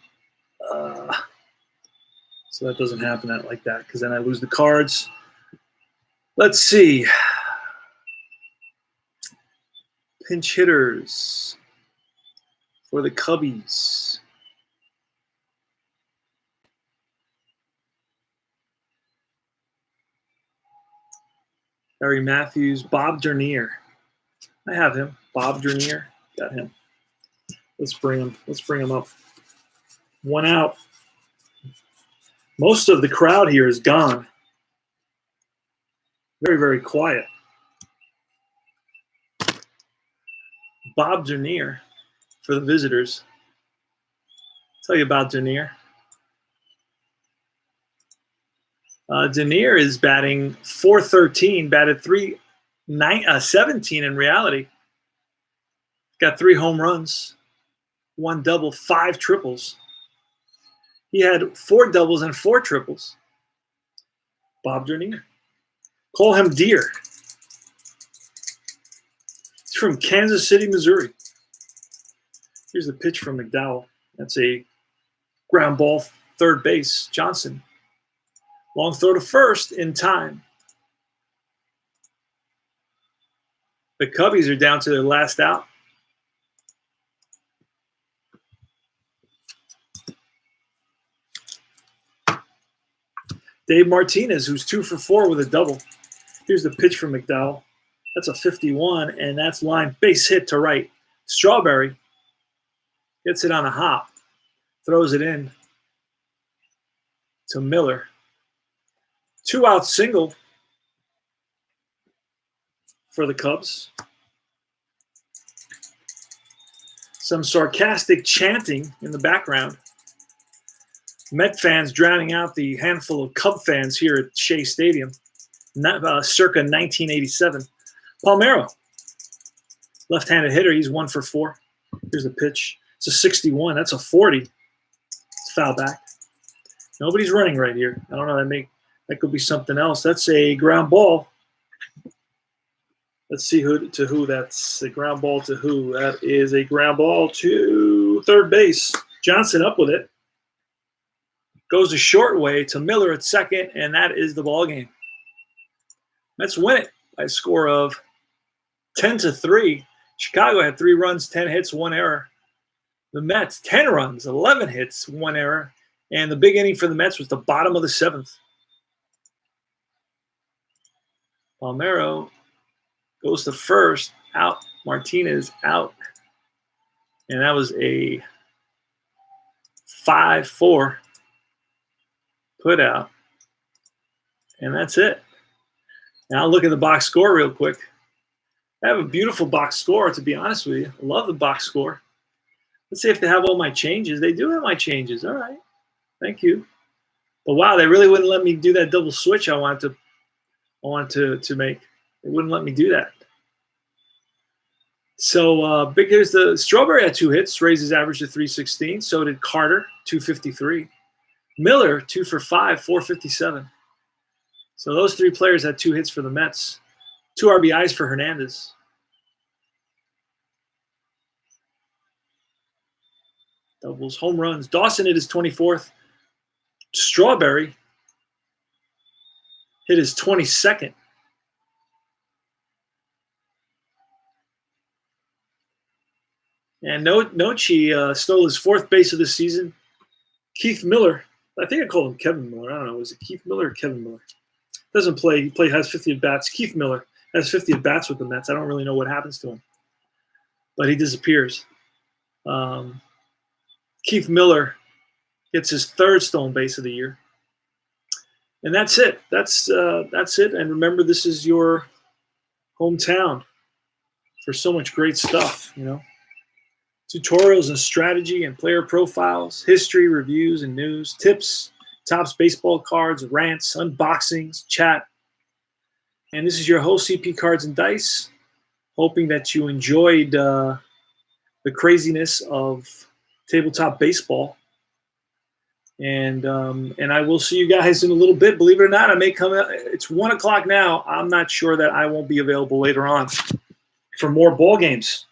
So that doesn't happen like that, because then I lose the cards. Let's see. Pinch hitters for the Cubbies. Barry Matthews, Bob Dernier. I have him. Bob Dernier. Got him. Let's bring him up. 1 out. Most of the crowd here is gone. Very, very quiet. Bob Dernier for the visitors. I'll tell you about Dernier. Dernier is batting .413, batted .317 in reality. Got 3 home runs, 1 double, 5 triples. He had 4 doubles and 4 triples. Bob Dernier. Call him Deer. He's from Kansas City, Missouri. Here's the pitch from McDowell. That's a ground ball, third base, Johnson. Long throw to first in time. The Cubbies are down to their last out. Dave Martinez, who's 2 for 4 with a double. Here's the pitch from McDowell. That's a 51, and that's line base hit to right. Strawberry gets it on a hop, throws it in to Miller. 2-out single for the Cubs. Some sarcastic chanting in the background. Met fans drowning out the handful of Cub fans here at Shea Stadium, circa 1987. Palmeiro, left-handed hitter. He's 1 for 4. Here's the pitch. It's a 61. That's a 40. It's foul back. Nobody's running right here. I don't know. That could be something else. That's a ground ball. Let's see who that's a ground ball to who. That is a ground ball to third base. Johnson up with it. Goes a short way to Miller at second, and that is the ball game. Mets win it by a score of 10-3. Chicago had 3 runs, 10 hits, 1 error. The Mets, 10 runs, 11 hits, 1 error. And the big inning for the Mets was the bottom of the 7th. Palmeiro goes to first, out. Martinez out. And that was a 5-4 put out. And that's it. Now I'll look at the box score real quick. I have a beautiful box score, to be honest with you. I love the box score. Let's see if they have all my changes. They do have my changes. All right. Thank you. But wow, they really wouldn't let me do that double switch I wanted to make. They wouldn't let me do that. So here's the Strawberry had 2 hits, raised his average to 316. So did Carter, 253. Miller, 2 for 5, 457. So those 3 players had 2 hits for the Mets. 2 RBIs for Hernandez. Doubles, home runs. Dawson hit his 24th. Strawberry hit his 22nd. And Nochi stole his 4th base of the season. Keith Miller, I think I called him Kevin Miller. I don't know. Was it Keith Miller or Kevin Miller? Doesn't play. He has 50 at-bats. Keith Miller has 50 at-bats with the Mets. I don't really know what happens to him. But he disappears. Keith Miller gets his 3rd stolen base of the year. And that's it. That's it. And remember, this is your hometown for so much great stuff, you know. Tutorials and strategy and player profiles, history, reviews and news, tips, Topps baseball cards, rants, unboxings, chat. And this is your host, CP Cards and Dice, hoping that you enjoyed the craziness of tabletop baseball. And I will see you guys in a little bit. Believe it or not, I may come out. It's 1 o'clock now. I'm not sure that I won't be available later on for more ball games.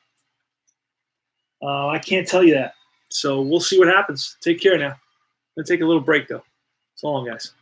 I can't tell you that. So we'll see what happens. Take care now. I'm going to take a little break, though. So long, guys.